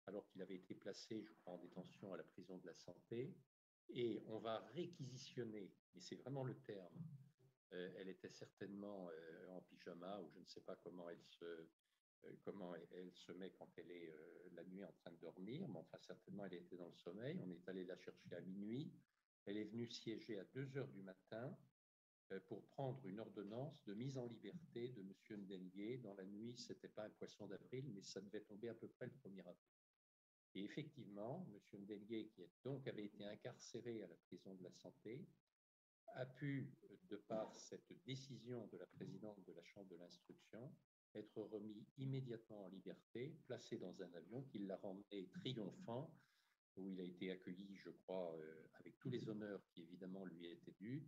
S20: alors qu'il avait été placé, je crois, en détention à la prison de la Santé, et on va réquisitionner, mais c'est vraiment le terme, elle était certainement en pyjama ou je ne sais pas comment elle se met quand elle est la nuit en train de dormir, mais enfin certainement elle était dans le sommeil. On est allé la chercher à minuit. Elle est venue siéger à 2 heures du matin pour prendre une ordonnance de mise en liberté de M. Ndengue. Dans la nuit, ce n'était pas un poisson d'avril, mais ça devait tomber à peu près le 1er avril. Et effectivement, M. Ndengue, qui donc avait été incarcéré à la prison de la Santé, a pu, de par cette décision de la présidente de la Chambre de l'instruction, être remis immédiatement en liberté, placé dans un avion qui l'a ramené triomphant, où il a été accueilli, je crois, avec tous les honneurs qui évidemment lui étaient dus,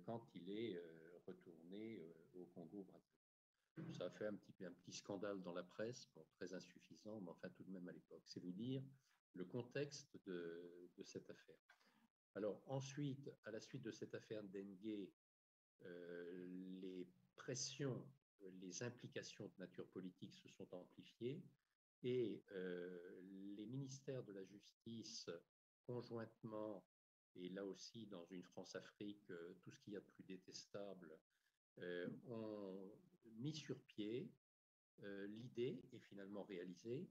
S20: quand il est retourné au Congo-Brazzaville. Ça a fait un petit scandale dans la presse, bon, très insuffisant, mais enfin tout de même à l'époque. C'est vous dire le contexte de cette affaire. Alors ensuite, à la suite de cette affaire Ndengue, les pressions, les implications de nature politique se sont amplifiées et les ministères de la Justice, conjointement, et là aussi dans une France-Afrique, tout ce qu'il y a de plus détestable, ont mis sur pied l'idée, et finalement réalisée,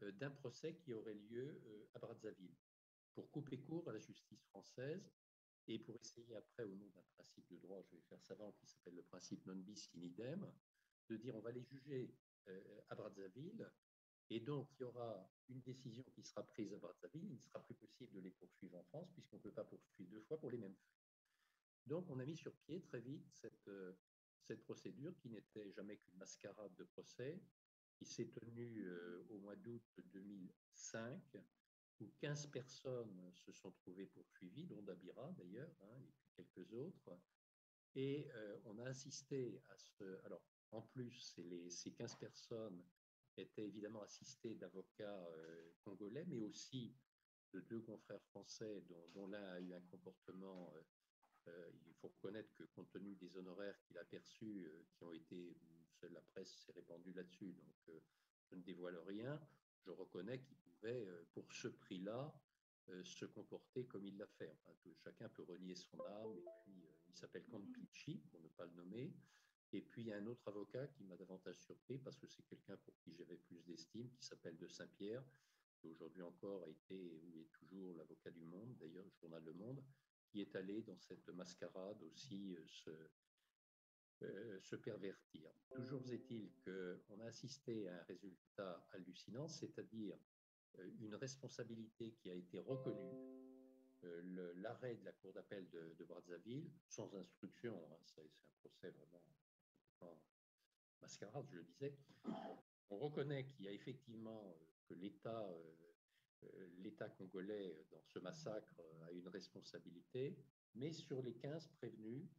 S20: d'un procès qui aurait lieu à Brazzaville, pour couper court à la justice française et pour essayer après, au nom d'un principe de droit, je vais faire savant, qui s'appelle le principe non bis in idem, de dire on va les juger à Brazzaville, et donc il y aura une décision qui sera prise à Brazzaville, il ne sera plus possible de les poursuivre en France, puisqu'on ne peut pas poursuivre 2 fois pour les mêmes faits. Donc on a mis sur pied très vite cette procédure qui n'était jamais qu'une mascarade de procès, qui s'est tenue au mois d'août 2005, où 15 personnes se sont trouvées poursuivies, dont Dabira d'ailleurs, et puis quelques autres. Et on a assisté à ce... Alors, en plus, ces 15 personnes étaient évidemment assistées d'avocats congolais, mais aussi de 2 confrères français, dont l'un a eu un comportement... il faut reconnaître que compte tenu des honoraires qu'il a perçus, qui ont été... La presse s'est répandue là-dessus, donc je ne dévoile rien. Je reconnais qu'il pouvait, pour ce prix-là, se comporter comme il l'a fait. Enfin, chacun peut renier son âme. Et puis, il s'appelle Kampichi, pour ne pas le nommer. Et puis, il y a un autre avocat qui m'a davantage surpris, parce que c'est quelqu'un pour qui j'avais plus d'estime, qui s'appelle De Saint-Pierre, qui aujourd'hui encore a été, ou est toujours l'avocat du Monde, d'ailleurs, le journal Le Monde, qui est allé dans cette mascarade aussi se pervertir. Toujours est-il qu'on a assisté à un résultat hallucinant, c'est-à-dire une responsabilité qui a été reconnue, l'arrêt de la Cour d'appel de Brazzaville, sans instruction, c'est un procès vraiment mascarade, je le disais. On reconnaît qu'il y a effectivement que l'État congolais dans ce massacre a une responsabilité, mais sur les 15 prévenus,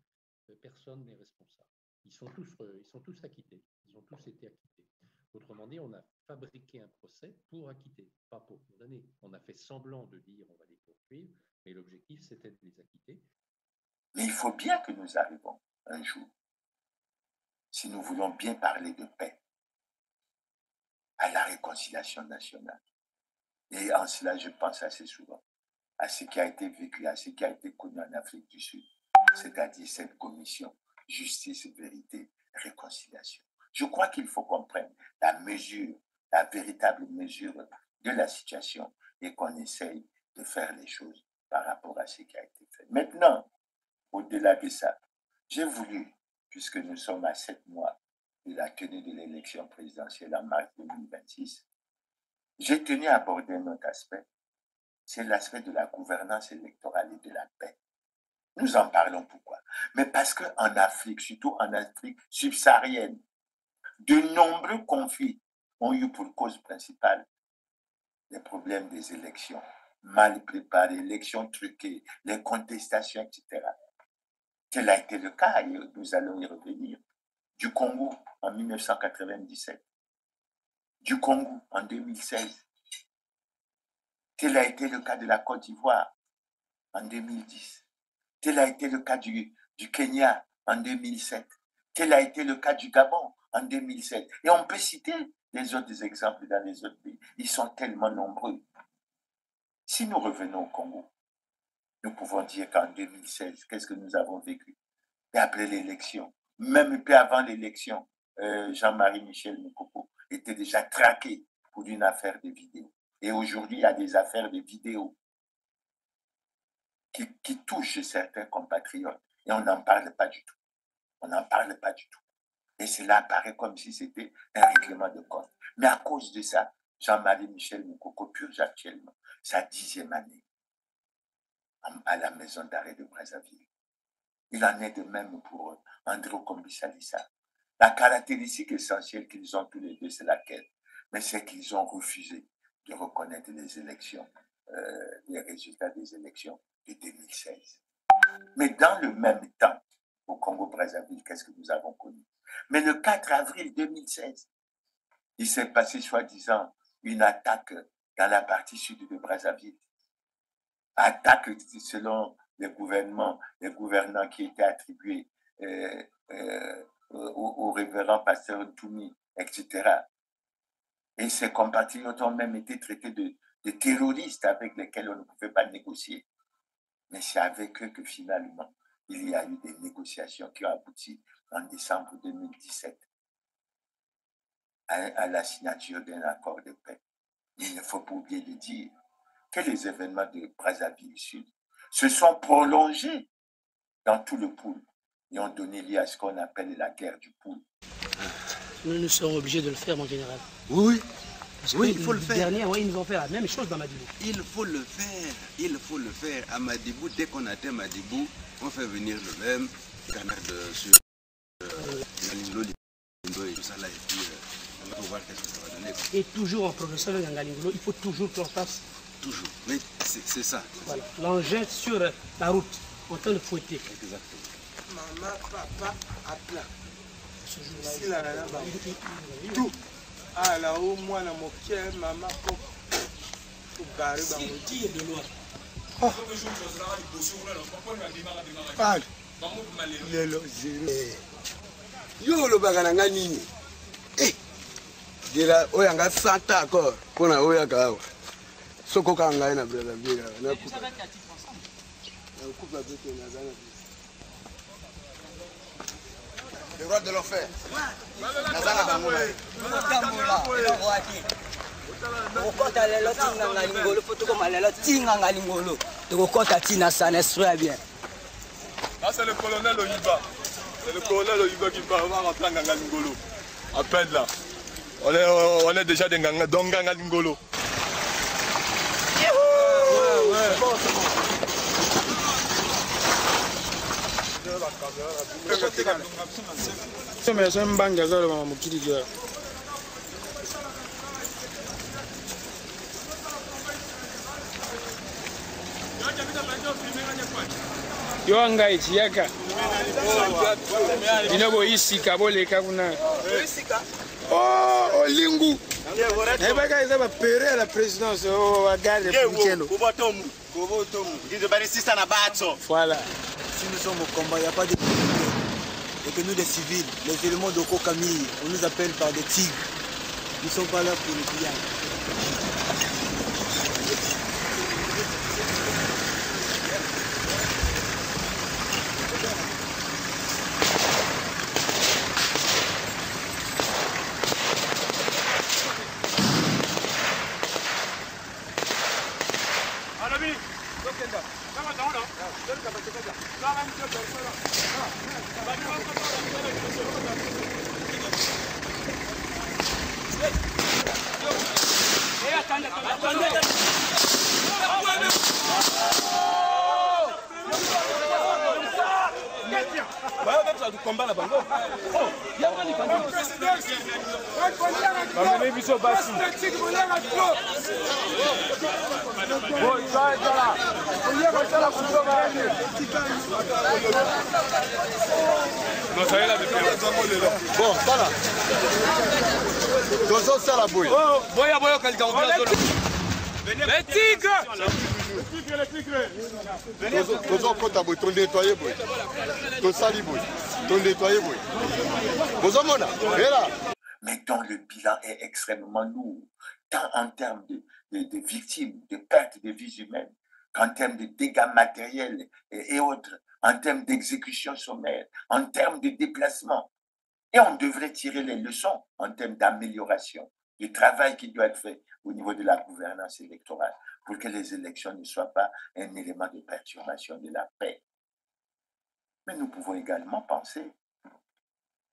S20: personne n'est responsable. Ils sont tous acquittés. Ils ont tous été acquittés. Autrement dit, on a fabriqué un procès pour acquitter, pas pour condamner. On a fait semblant de dire on va les poursuivre, mais l'objectif, c'était de les acquitter.
S1: Mais il faut bien que nous arrivions un jour, si nous voulons bien parler de paix, à la réconciliation nationale. Et en cela, je pense assez souvent à ce qui a été vécu, à ce qui a été connu en Afrique du Sud, c'est-à-dire cette commission justice, vérité, réconciliation. Je crois qu'il faut qu'on prenne la mesure, la véritable mesure de la situation et qu'on essaye de faire les choses par rapport à ce qui a été fait. Maintenant, au-delà de ça, j'ai voulu, puisque nous sommes à 7 mois de la tenue de l'élection présidentielle en mars 2026, j'ai tenu à aborder un autre aspect, c'est l'aspect de la gouvernance électorale et de la paix. Nous en parlons pourquoi? Mais parce qu'en Afrique, surtout en Afrique subsaharienne, de nombreux conflits ont eu pour cause principale les problèmes des élections, mal préparées, élections truquées, les contestations, etc. Tel a été le cas, et nous allons y revenir, du Congo en 1997, du Congo en 2016. Tel a été le cas de la Côte d'Ivoire en 2010. Tel a été le cas du Kenya en 2007. Tel a été le cas du Gabon en 2007. Et on peut citer les autres exemples dans les autres pays. Ils sont tellement nombreux. Si nous revenons au Congo, nous pouvons dire qu'en 2016, qu'est-ce que nous avons vécu? Et après l'élection, même un peu avant l'élection, Jean-Marie Michel Moukoko était déjà traqué pour une affaire de vidéo. Et aujourd'hui, il y a des affaires de vidéo qui touchent certains compatriotes Et on n'en parle pas du tout. On n'en parle pas du tout. Et cela apparaît comme si c'était un règlement de compte. Mais à cause de ça, Jean-Marie Michel Moukoko purge actuellement sa 10e année à la maison d'arrêt de Brazzaville. Il en est de même pour André Kombi-Salissa. La caractéristique essentielle qu'ils ont tous les deux, c'est laquelle? Mais c'est qu'ils ont refusé de reconnaître les élections, les résultats des élections de 2016. Mais dans le même temps, au Congo-Brazzaville, qu'est-ce que nous avons connu? Mais le 4 avril 2016, il s'est passé soi-disant une attaque dans la partie sud de Brazzaville. Attaque selon les gouvernants qui étaient attribués au révérend pasteur Ntoumi, etc. Et ses compatriotes ont même été traités de terroristes avec lesquels on ne pouvait pas négocier. Mais c'est avec eux que finalement, il y a eu des négociations qui ont abouti en décembre 2017 à la signature d'un accord de paix. Il ne faut pas oublier de dire que les événements de Brazzaville Sud se sont prolongés dans tout le pool et ont donné lieu à ce qu'on appelle la guerre du pool.
S21: Nous serons obligés de le faire, mon général.
S22: Oui,
S21: oui,
S22: il faut le faire.
S21: Dernier, ils vont faire la même chose dans Madibou.
S22: Il faut le faire. À Madibou, dès qu'on atteint Madibou, on fait venir le même canard sur et tout ça là, et puis on va voir qu'est-ce que ça va donner.
S21: Et toujours en progressant le Ngangalingolo, il faut toujours qu'on fasse.
S22: Toujours, mais c'est ça.
S21: Voilà, l'engin sur la route, en train de fouetter.
S22: Exactement.
S23: Maman, papa, à plat. Si la nana va tout. Ah là-haut, moi, dans mon cœur, maman, pour barrer dans mon
S21: tir de loi.
S23: Parle. Yo lo bagana nini? Dira oyanga santa encore pona oyaka awa. Soko kanga na brother bira na kupa. Na kupa bete na zana. Le roi de l'enfer. Nazana bangola. Tambola, roati. Okota lelo tinga ngalingolo foto comme lelo tinga ngalingolo. Tokota tina sana esprit bien.
S24: Ah, c'est le colonel Oyiba. C'est le colonel Oyiba qui va rentrer en Ngangalingolo. À peine là. On est déjà dans Ngangalingolo.
S23: C'est bon.
S21: Yo anga ichiyaka inobo isika boleka kuna
S23: Oh, Lingu. Ils va pérer à la présidence. Oh, regarde le
S22: Voilà. Si nous sommes au combat, il n'y a pas de et que nous, des civils, les éléments de Kokami, on nous appelle par des tigres. Nous ne sommes pas là pour les pillages.
S23: Bon, voilà. Dozo sala boy.
S24: Oh, boya quelqu'un
S23: les tigres. Dozo kota boy, ton nettoyer boy. Ton sali boy. Ton nettoyer boy. Bozo mona.
S1: Mais dont le bilan est extrêmement lourd, tant en termes de victimes, de pertes de vies humaines, qu'en termes de dégâts matériels et autres, en termes d'exécution sommaire, en termes de déplacement. Et on devrait tirer les leçons en termes d'amélioration du travail qui doit être fait au niveau de la gouvernance électorale pour que les élections ne soient pas un élément de perturbation de la paix. Mais nous pouvons également penser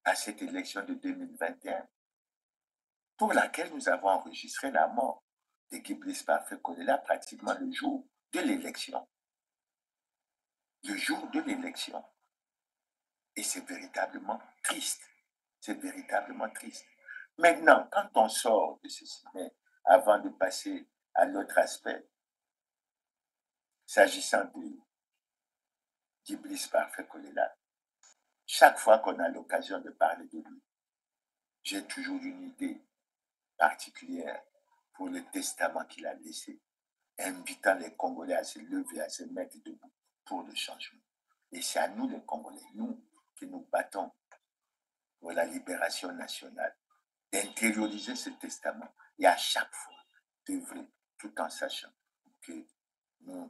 S1: à cette élection de 2021 pour laquelle nous avons enregistré la mort de Guy Brice Parfait Kolela pratiquement le jour de l'élection. Le jour de l'élection. Et c'est véritablement triste. C'est véritablement triste. Maintenant, quand on sort de ceci, mais avant de passer à l'autre aspect, s'agissant de Guy Brice Parfait Kolela, chaque fois qu'on a l'occasion de parler de lui, j'ai toujours une idée particulière pour le testament qu'il a laissé, invitant les Congolais à se lever, à se mettre debout pour le changement. Et c'est à nous les Congolais, nous, qui nous battons pour la libération nationale, d'intérioriser ce testament et à chaque fois d'œuvrer tout en sachant que nous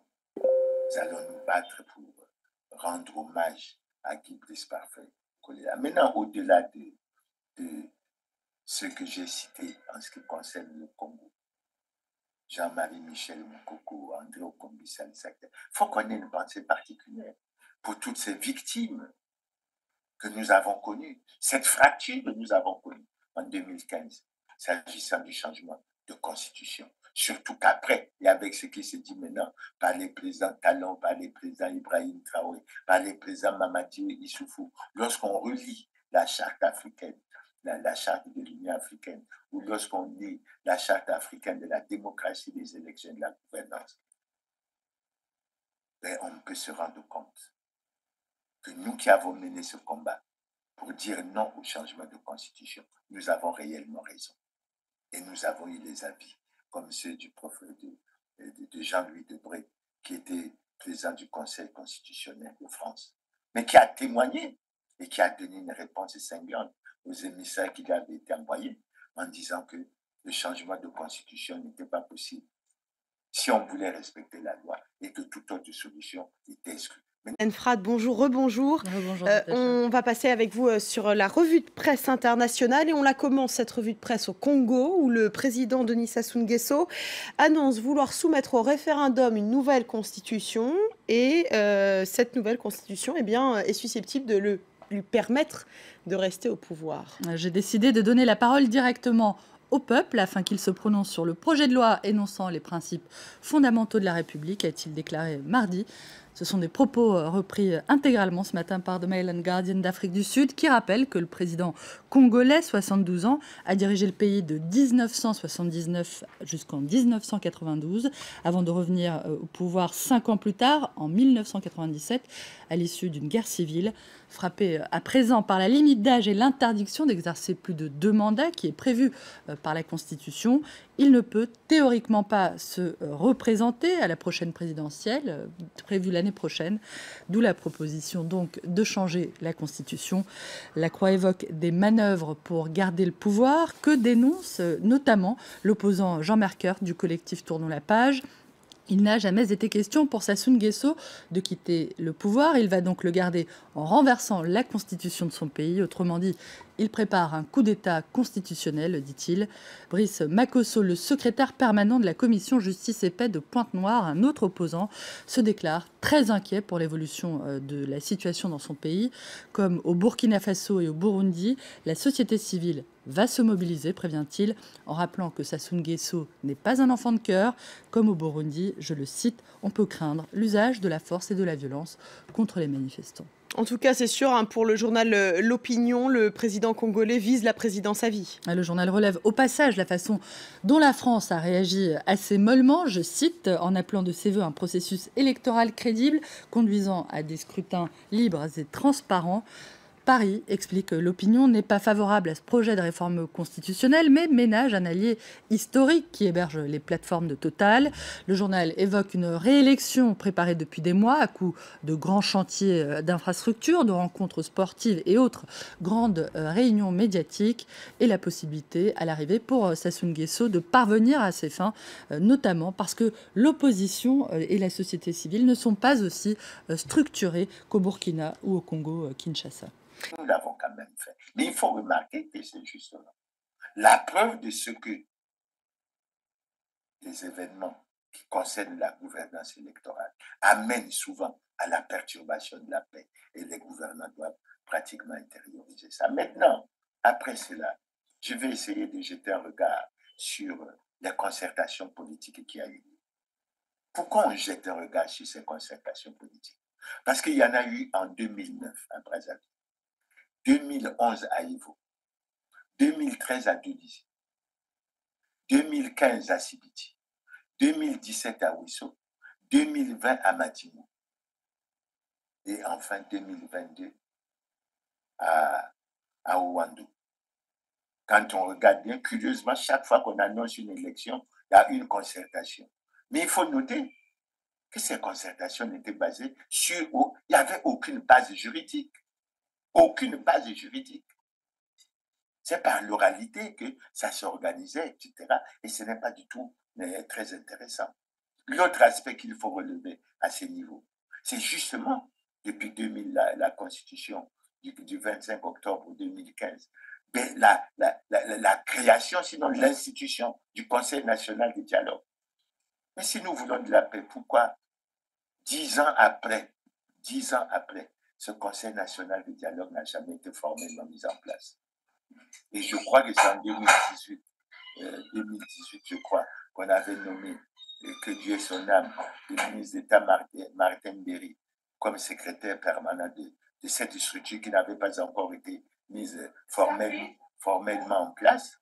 S1: allons nous battre pour rendre hommage à Guy Brice Parfait Kolela. Maintenant, au-delà de ce que j'ai cité en ce qui concerne le Congo, Jean-Marie Michel Moukoko, André Okombisa, il faut qu'on ait une pensée particulière pour toutes ces victimes que nous avons connues, cette fracture que nous avons connue en 2015, s'agissant du changement de constitution. Surtout qu'après, et avec ce qui se dit maintenant par les présidents Talon, par les présidents Ibrahim Traoré, par les présidents Mamadi Issoufou, lorsqu'on relit la charte africaine, la charte de l'Union africaine, ou lorsqu'on lit la charte africaine de la démocratie, des élections et de la gouvernance, ben on peut se rendre compte que nous qui avons mené ce combat pour dire non au changement de constitution, nous avons réellement raison. Et nous avons eu les avis, comme ceux du prof de Jean-Louis Debré, qui était président du Conseil constitutionnel de France, mais qui a témoigné et qui a donné une réponse cinglante aux émissaires qui lui avaient été envoyés en disant que le changement de constitution n'était pas possible si on voulait respecter la loi et que toute autre solution était exclue.
S2: Enfrat, bonjour, rebonjour. On va passer avec vous sur la revue de presse internationale et on la commence cette revue de presse au Congo où le président Denis Sassou Nguesso annonce vouloir soumettre au référendum une nouvelle constitution et cette nouvelle constitution est susceptible de lui permettre de rester au pouvoir.
S3: J'ai décidé de donner la parole directement au peuple afin qu'il se prononce sur le projet de loi énonçant les principes fondamentaux de la République, a-t-il déclaré mardi. Ce sont des propos repris intégralement ce matin par The Mail and Guardian d'Afrique du Sud qui rappelle que le président congolais, 72 ans, a dirigé le pays de 1979 jusqu'en 1992 avant de revenir au pouvoir 5 ans plus tard, en 1997, à l'issue d'une guerre civile. Frappé à présent par la limite d'âge et l'interdiction d'exercer plus de 2 mandats qui est prévue par la Constitution, il ne peut théoriquement pas se représenter à la prochaine présidentielle, prévue l'année prochaine, d'où la proposition donc de changer la Constitution. La Croix évoque des manœuvres pour garder le pouvoir que dénonce notamment l'opposant Jean Mercœur du collectif Tournons la page. Il n'a jamais été question pour Sassou Nguesso de quitter le pouvoir. Il va donc le garder en renversant la constitution de son pays. Autrement dit, il prépare un coup d'État constitutionnel, dit-il. Brice Makosso, le secrétaire permanent de la commission Justice et Paix de Pointe-Noire, un autre opposant, se déclare très inquiet pour l'évolution de la situation dans son pays. Comme au Burkina Faso et au Burundi, la société civile va se mobiliser, prévient-il, en rappelant que Sassou Nguesso n'est pas un enfant de cœur. Comme au Burundi, je le cite, on peut craindre l'usage de la force et de la violence contre les manifestants.
S2: En tout cas, c'est sûr, pour le journal L'Opinion, le président congolais vise la présidence à vie.
S3: Le journal relève au passage la façon dont la France a réagi assez mollement, je cite, en appelant de ses voeux un processus électoral crédible, conduisant à des scrutins libres et transparents. Paris, explique L'Opinion, n'est pas favorable à ce projet de réforme constitutionnelle, mais ménage un allié historique qui héberge les plateformes de Total. Le journal évoque une réélection préparée depuis des mois à coup de grands chantiers d'infrastructures, de rencontres sportives et autres grandes réunions médiatiques et la possibilité à l'arrivée pour Sassou Nguesso de parvenir à ses fins, notamment parce que l'opposition et la société civile ne sont pas aussi structurées qu'au Burkina ou au Congo-Kinshasa.
S1: Nous l'avons quand même fait. Mais il faut remarquer que c'est justement la preuve de ce que les événements qui concernent la gouvernance électorale amènent souvent à la perturbation de la paix et les gouvernants doivent pratiquement intérioriser ça. Maintenant, après cela, je vais essayer de jeter un regard sur les concertations politiques qui a eu lieu. Pourquoi on jette un regard sur ces concertations politiques? Parce qu'il y en a eu en 2009 à Brazzaville, 2011 à Ivo, 2013 à Dodizi, 2015 à Sibiti, 2017 à Wisso, 2020 à Matimou et enfin 2022 à Ouandou. Quand on regarde bien, curieusement, chaque fois qu'on annonce une élection, il y a une concertation. Mais il faut noter que ces concertations n'étaient basées sur... Il n'y avait aucune base juridique. Aucune base juridique. C'est par l'oralité que ça s'organisait, etc. Et ce n'est pas du tout très intéressant. L'autre aspect qu'il faut relever à ce niveau, c'est justement, depuis 2000, la Constitution du 25 octobre 2015, la création, sinon l'institution du Conseil national de dialogue. Mais si nous voulons de la paix, pourquoi 10 ans après, ce Conseil national de dialogue n'a jamais été formellement mis en place? Et je crois que c'est en 2018, je crois, qu'on avait nommé, que Dieu ait son âme, le ministre d'État Martin Berry comme secrétaire permanent de cette structure qui n'avait pas encore été mise formellement en place.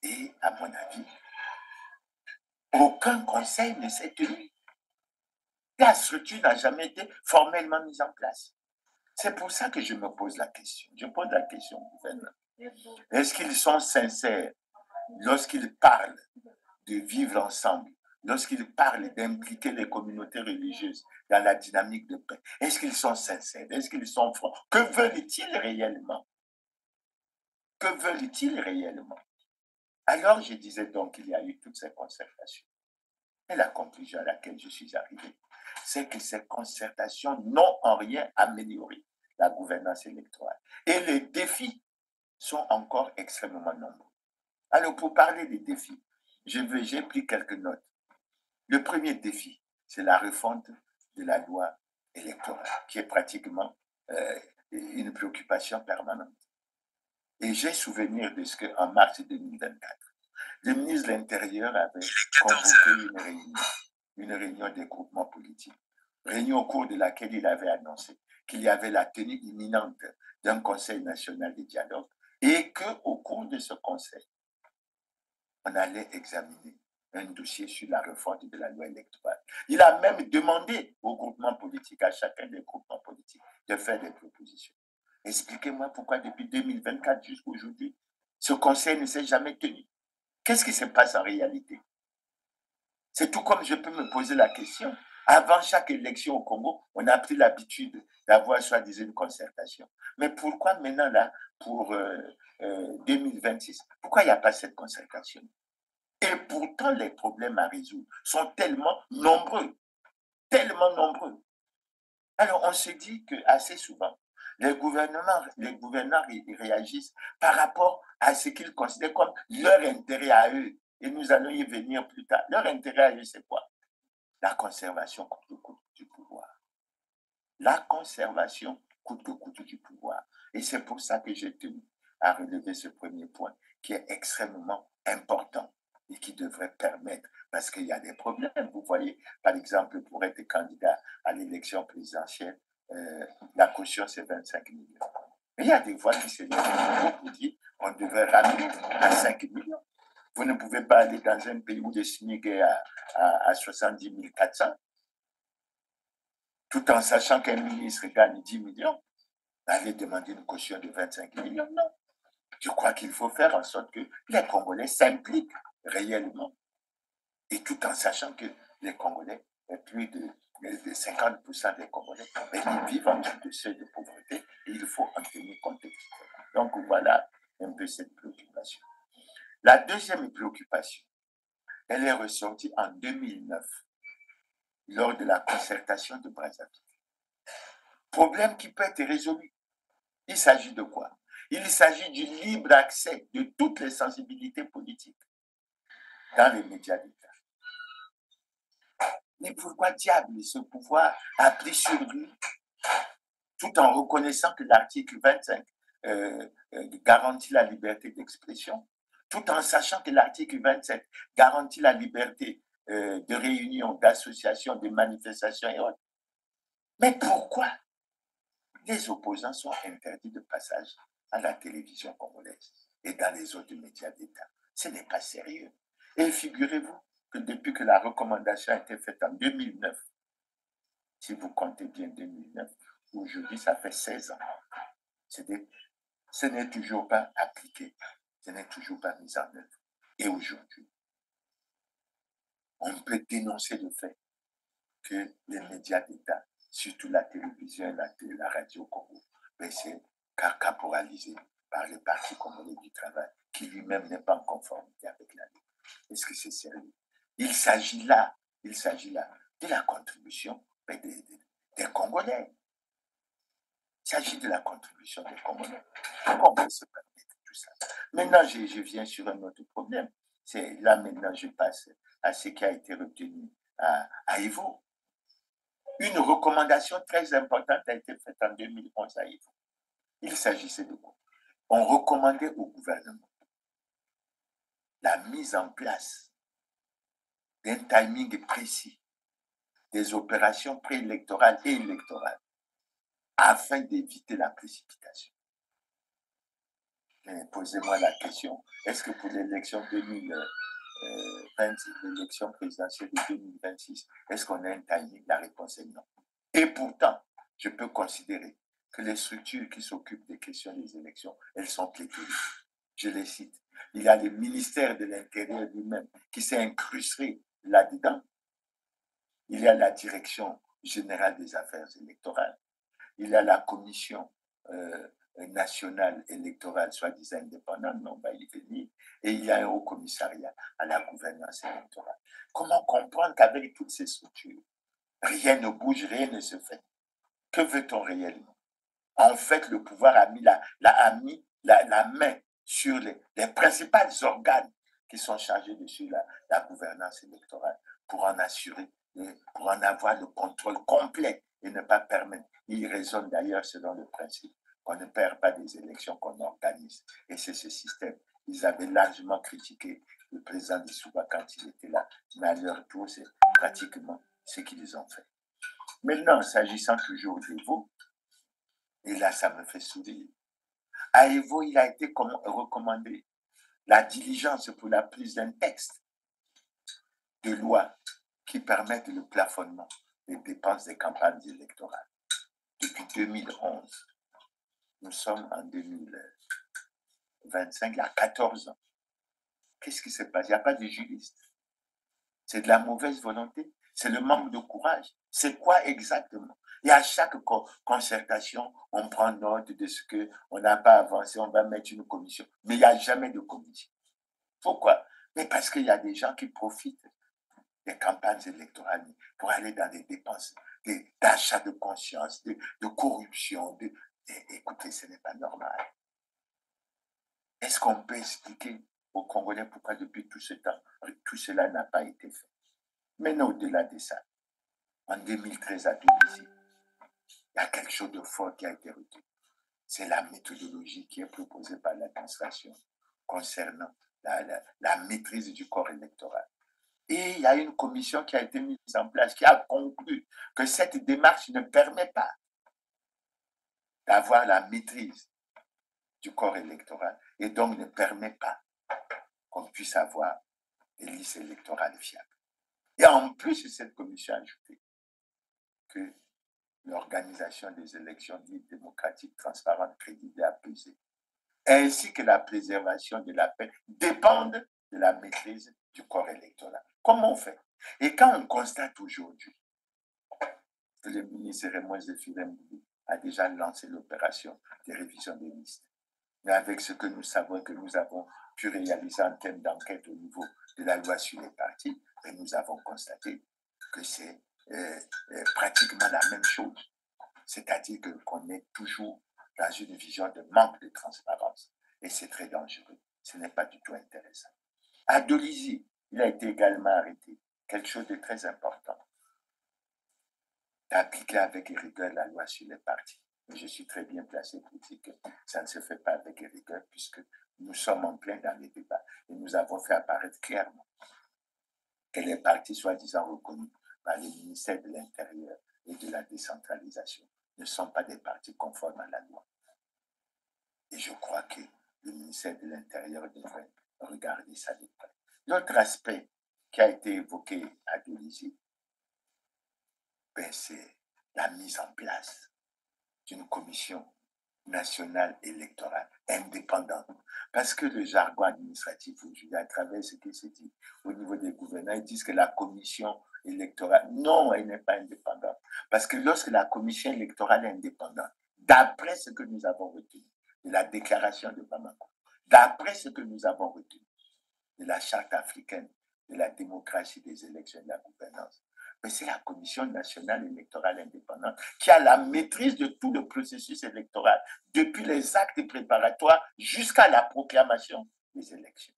S1: Et à mon avis, aucun conseil ne s'est tenu. La structure n'a jamais été formellement mise en place. C'est pour ça que je me pose la question. Je pose la question au gouverneur. Est-ce qu'ils sont sincères lorsqu'ils parlent de vivre ensemble, lorsqu'ils parlent d'impliquer les communautés religieuses dans la dynamique de paix? Est-ce qu'ils sont sincères? Est-ce qu'ils sont francs? Que veulent-ils réellement? Que veulent-ils réellement? Alors, je disais donc qu'il y a eu toutes ces concertations. Et la conclusion à laquelle je suis arrivé, c'est que ces concertations n'ont en rien amélioré la gouvernance électorale. Et les défis sont encore extrêmement nombreux. Alors, pour parler des défis, j'ai pris quelques notes. Le premier défi, c'est la refonte de la loi électorale, qui est pratiquement une préoccupation permanente. Et j'ai souvenir de ce qu'en mars 2024, le ministre de l'Intérieur avait convoqué une réunion des groupements politiques, réunion au cours de laquelle il avait annoncé qu'il y avait la tenue imminente d'un Conseil national de dialogue et qu'au cours de ce Conseil, on allait examiner un dossier sur la refonte de la loi électorale. Il a même demandé aux groupements politiques, à chacun des groupements politiques, de faire des propositions. Expliquez-moi pourquoi depuis 2024 jusqu'à aujourd'hui, ce Conseil ne s'est jamais tenu. Qu'est-ce qui se passe en réalité? C'est tout comme je peux me poser la question. Avant chaque élection au Congo, on a pris l'habitude d'avoir soi-disant une concertation. Mais pourquoi maintenant, là, pour 2026, pourquoi il n'y a pas cette concertation? Et pourtant, les problèmes à résoudre sont tellement nombreux. Alors, on se dit qu'assez souvent, les gouvernants réagissent par rapport à ce qu'ils considèrent comme leur intérêt à eux. Et nous allons y venir plus tard. Leur intérêt à eux, c'est quoi? La conservation coûte que coûte du pouvoir. La conservation coûte que coûte du pouvoir. Et c'est pour ça que j'ai tenu à relever ce premier point qui est extrêmement important et qui devrait permettre, parce qu'il y a des problèmes. Vous voyez, par exemple, pour être candidat à l'élection présidentielle, la caution, c'est 25 millions. Mais il y a des voix qui se lèvent pour dire qu'on devrait ramener à 5 millions. Vous ne pouvez pas aller dans un pays où le SMIC est à 70 400, tout en sachant qu'un ministre gagne 10 millions. Aller demander une caution de 25 millions, non. Je crois qu'il faut faire en sorte que les Congolais s'impliquent réellement. Et tout en sachant que les Congolais, plus de 50% des Congolais, ils vivent en dessous de seuil de pauvreté et il faut en tenir compte. Donc voilà un peu cette préoccupation. La deuxième préoccupation, elle est ressortie en 2009 lors de la concertation de Brazzaville. Problème qui peut être résolu. Il s'agit de quoi? Il s'agit du libre accès de toutes les sensibilités politiques dans les médias d'État. Mais pourquoi diable ce pouvoir a pris sur lui, tout en reconnaissant que l'article 25 garantit la liberté d'expression, tout en sachant que l'article 27 garantit la liberté de réunion, d'association, de manifestation et autres. Mais pourquoi les opposants sont interdits de passage à la télévision congolaise et dans les autres médias d'État? Ce n'est pas sérieux. Et figurez-vous que depuis que la recommandation a été faite en 2009, si vous comptez bien 2009, aujourd'hui ça fait 16 ans, ce n'est toujours pas appliqué, ce n'est toujours pas mis en œuvre. Et aujourd'hui, on peut dénoncer le fait que les médias d'État, surtout la télévision et la radio Congo, c'est caporalisé par le Parti congolais du travail, qui lui-même n'est pas en conformité avec la loi. Est-ce que c'est sérieux? Il s'agit là de la contribution des Congolais. Il s'agit de la contribution des Congolais. Comment on peut se permettre tout ça? Maintenant, je viens sur un autre problème. Là, maintenant, je passe à ce qui a été retenu à Ivo. Une recommandation très importante a été faite en 2011 à Ivo. Il s'agissait de quoi? On recommandait au gouvernement la mise en place d'un timing précis des opérations préélectorales et électorales afin d'éviter la précipitation. Posez-moi la question, est-ce que pour l'élection 2026, l'élection présidentielle de 2026, est-ce qu'on a un timing? La réponse est non. Et pourtant, je peux considérer que les structures qui s'occupent des questions des élections, elles sont pléthoriques. Je les cite. Il y a le ministère de l'Intérieur lui-même qui s'est incrusté là-dedans. Il y a la Direction générale des affaires électorales. Il y a la Commission nationale électorale, soi-disant indépendante, mais on va y venir. Et il y a un haut commissariat à la gouvernance électorale. Comment comprendre qu'avec toutes ces structures, rien ne bouge, rien ne se fait? Que veut-on réellement? En fait, le pouvoir a mis la main sur les principaux organes qui sont chargés de la gouvernance électorale pour en assurer, pour en avoir le contrôle complet et ne pas permettre. Ils raisonnent d'ailleurs selon le principe qu'on ne perd pas des élections qu'on organise. Et c'est ce système. Ils avaient largement critiqué le président Lissouba quand il était là. Mais à leur tour, c'est pratiquement ce qu'ils ont fait. Maintenant, s'agissant toujours d'Evo, et là, ça me fait sourire. À Evo, il a été recommandé la diligence pour la prise d'un texte de loi qui permette le plafonnement des dépenses des campagnes électorales. Depuis 2011, nous sommes en 2025, il y a 14 ans. Qu'est-ce qui se passe? Il n'y a pas de juriste. C'est de la mauvaise volonté. C'est le manque de courage. C'est quoi exactement? Et à chaque concertation, on prend note de ce qu'on n'a pas avancé, on va mettre une commission. Mais il n'y a jamais de commission. Pourquoi? Mais parce qu'il y a des gens qui profitent des campagnes électorales pour aller dans des dépenses d'achat de conscience, de corruption. Écoutez, ce n'est pas normal. Est-ce qu'on peut expliquer aux Congolais pourquoi depuis tout ce temps, tout cela n'a pas été fait? Mais non, au-delà de ça, en 2013 à Tunisie, il y a quelque chose de fort qui a été retenu. C'est la méthodologie qui est proposée par l'administration concernant la maîtrise du corps électoral. Et il y a une commission qui a été mise en place qui a conclu que cette démarche ne permet pas d'avoir la maîtrise du corps électoral et donc ne permet pas qu'on puisse avoir des listes électorales fiables. Et en plus, cette commission a ajouté que l'organisation des élections dites démocratiques, transparentes, crédibles et apaisées, ainsi que la préservation de la paix, dépendent de la maîtrise du corps électoral. Comment on fait? Et quand on constate aujourd'hui que le ministre Raymond Zéphirem a déjà lancé l'opération de révision des listes, mais avec ce que nous savons et que nous avons pu réaliser en termes d'enquête au niveau de la loi sur les partis, et nous avons constaté que c'est pratiquement la même chose. C'est-à-dire qu'on est toujours dans une vision de manque de transparence. Et c'est très dangereux. Ce n'est pas du tout intéressant. À Dolisie, il a été également arrêté. Quelque chose de très important. d'appliquer avec rigueur la loi sur les partis. Et je suis très bien placé pour dire que ça ne se fait pas avec rigueur puisque nous sommes en plein dans les débats et nous avons fait apparaître clairement que les partis soi-disant reconnus par le ministère de l'Intérieur et de la décentralisation ne sont pas des partis conformes à la loi. Et je crois que le ministère de l'Intérieur devrait regarder ça de près. L'autre aspect qui a été évoqué à Dolisie, c'est la mise en place d'une commission nationale électorale indépendante. Parce que le jargon administratif aujourd'hui, à travers ce qui se dit au niveau des gouvernants, ils disent que la commission électorale, non, elle n'est pas indépendante. Parce que lorsque la commission électorale est indépendante, d'après ce que nous avons retenu de la déclaration de Bamako, d'après ce que nous avons retenu de la charte africaine de la démocratie des élections et de la gouvernance, mais c'est la Commission nationale électorale indépendante qui a la maîtrise de tout le processus électoral, depuis les actes préparatoires jusqu'à la proclamation des élections.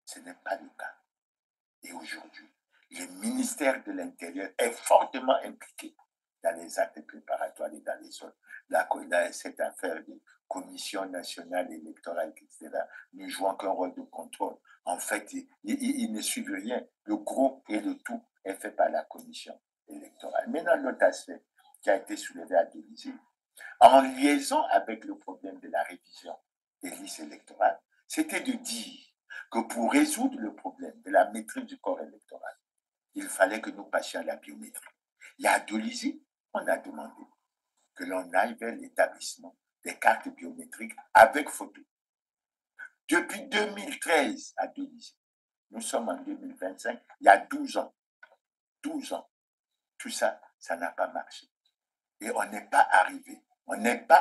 S1: Ce n'est pas le cas. Et aujourd'hui, le ministère de l'Intérieur est fortement impliqué dans les actes préparatoires et dans les autres. Cette affaire de Commission nationale électorale, etc., ne jouant qu'un rôle de contrôle. En fait, ils ne suivent rien. Le gros et le tout est fait par la commission électorale. Maintenant, l'autre aspect qui a été soulevé à Dolisie, en liaison avec le problème de la révision des listes électorales, c'était de dire que pour résoudre le problème de la maîtrise du corps électoral, il fallait que nous passions à la biométrie. Et à Dolisie, on a demandé que l'on aille vers l'établissement des cartes biométriques avec photo. Depuis 2013 à Dolisie, nous sommes en 2025, il y a 12 ans. 12 ans. Tout ça, ça n'a pas marché. Et on n'est pas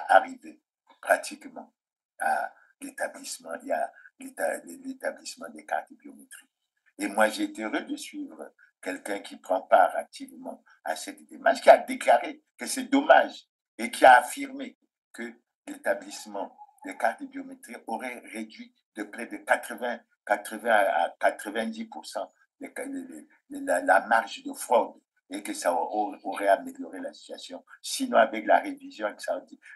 S1: arrivé pratiquement à l'établissement, il y a l'établissement des cartes biométriques. Et moi, j'ai été heureux de suivre quelqu'un qui prend part activement à cette démarche, qui a déclaré que c'est dommage et qui a affirmé que l'établissement des cartes biométriques aurait réduit de près de 80 à 90% la marge de fraude et que ça aurait amélioré la situation. Sinon, avec la révision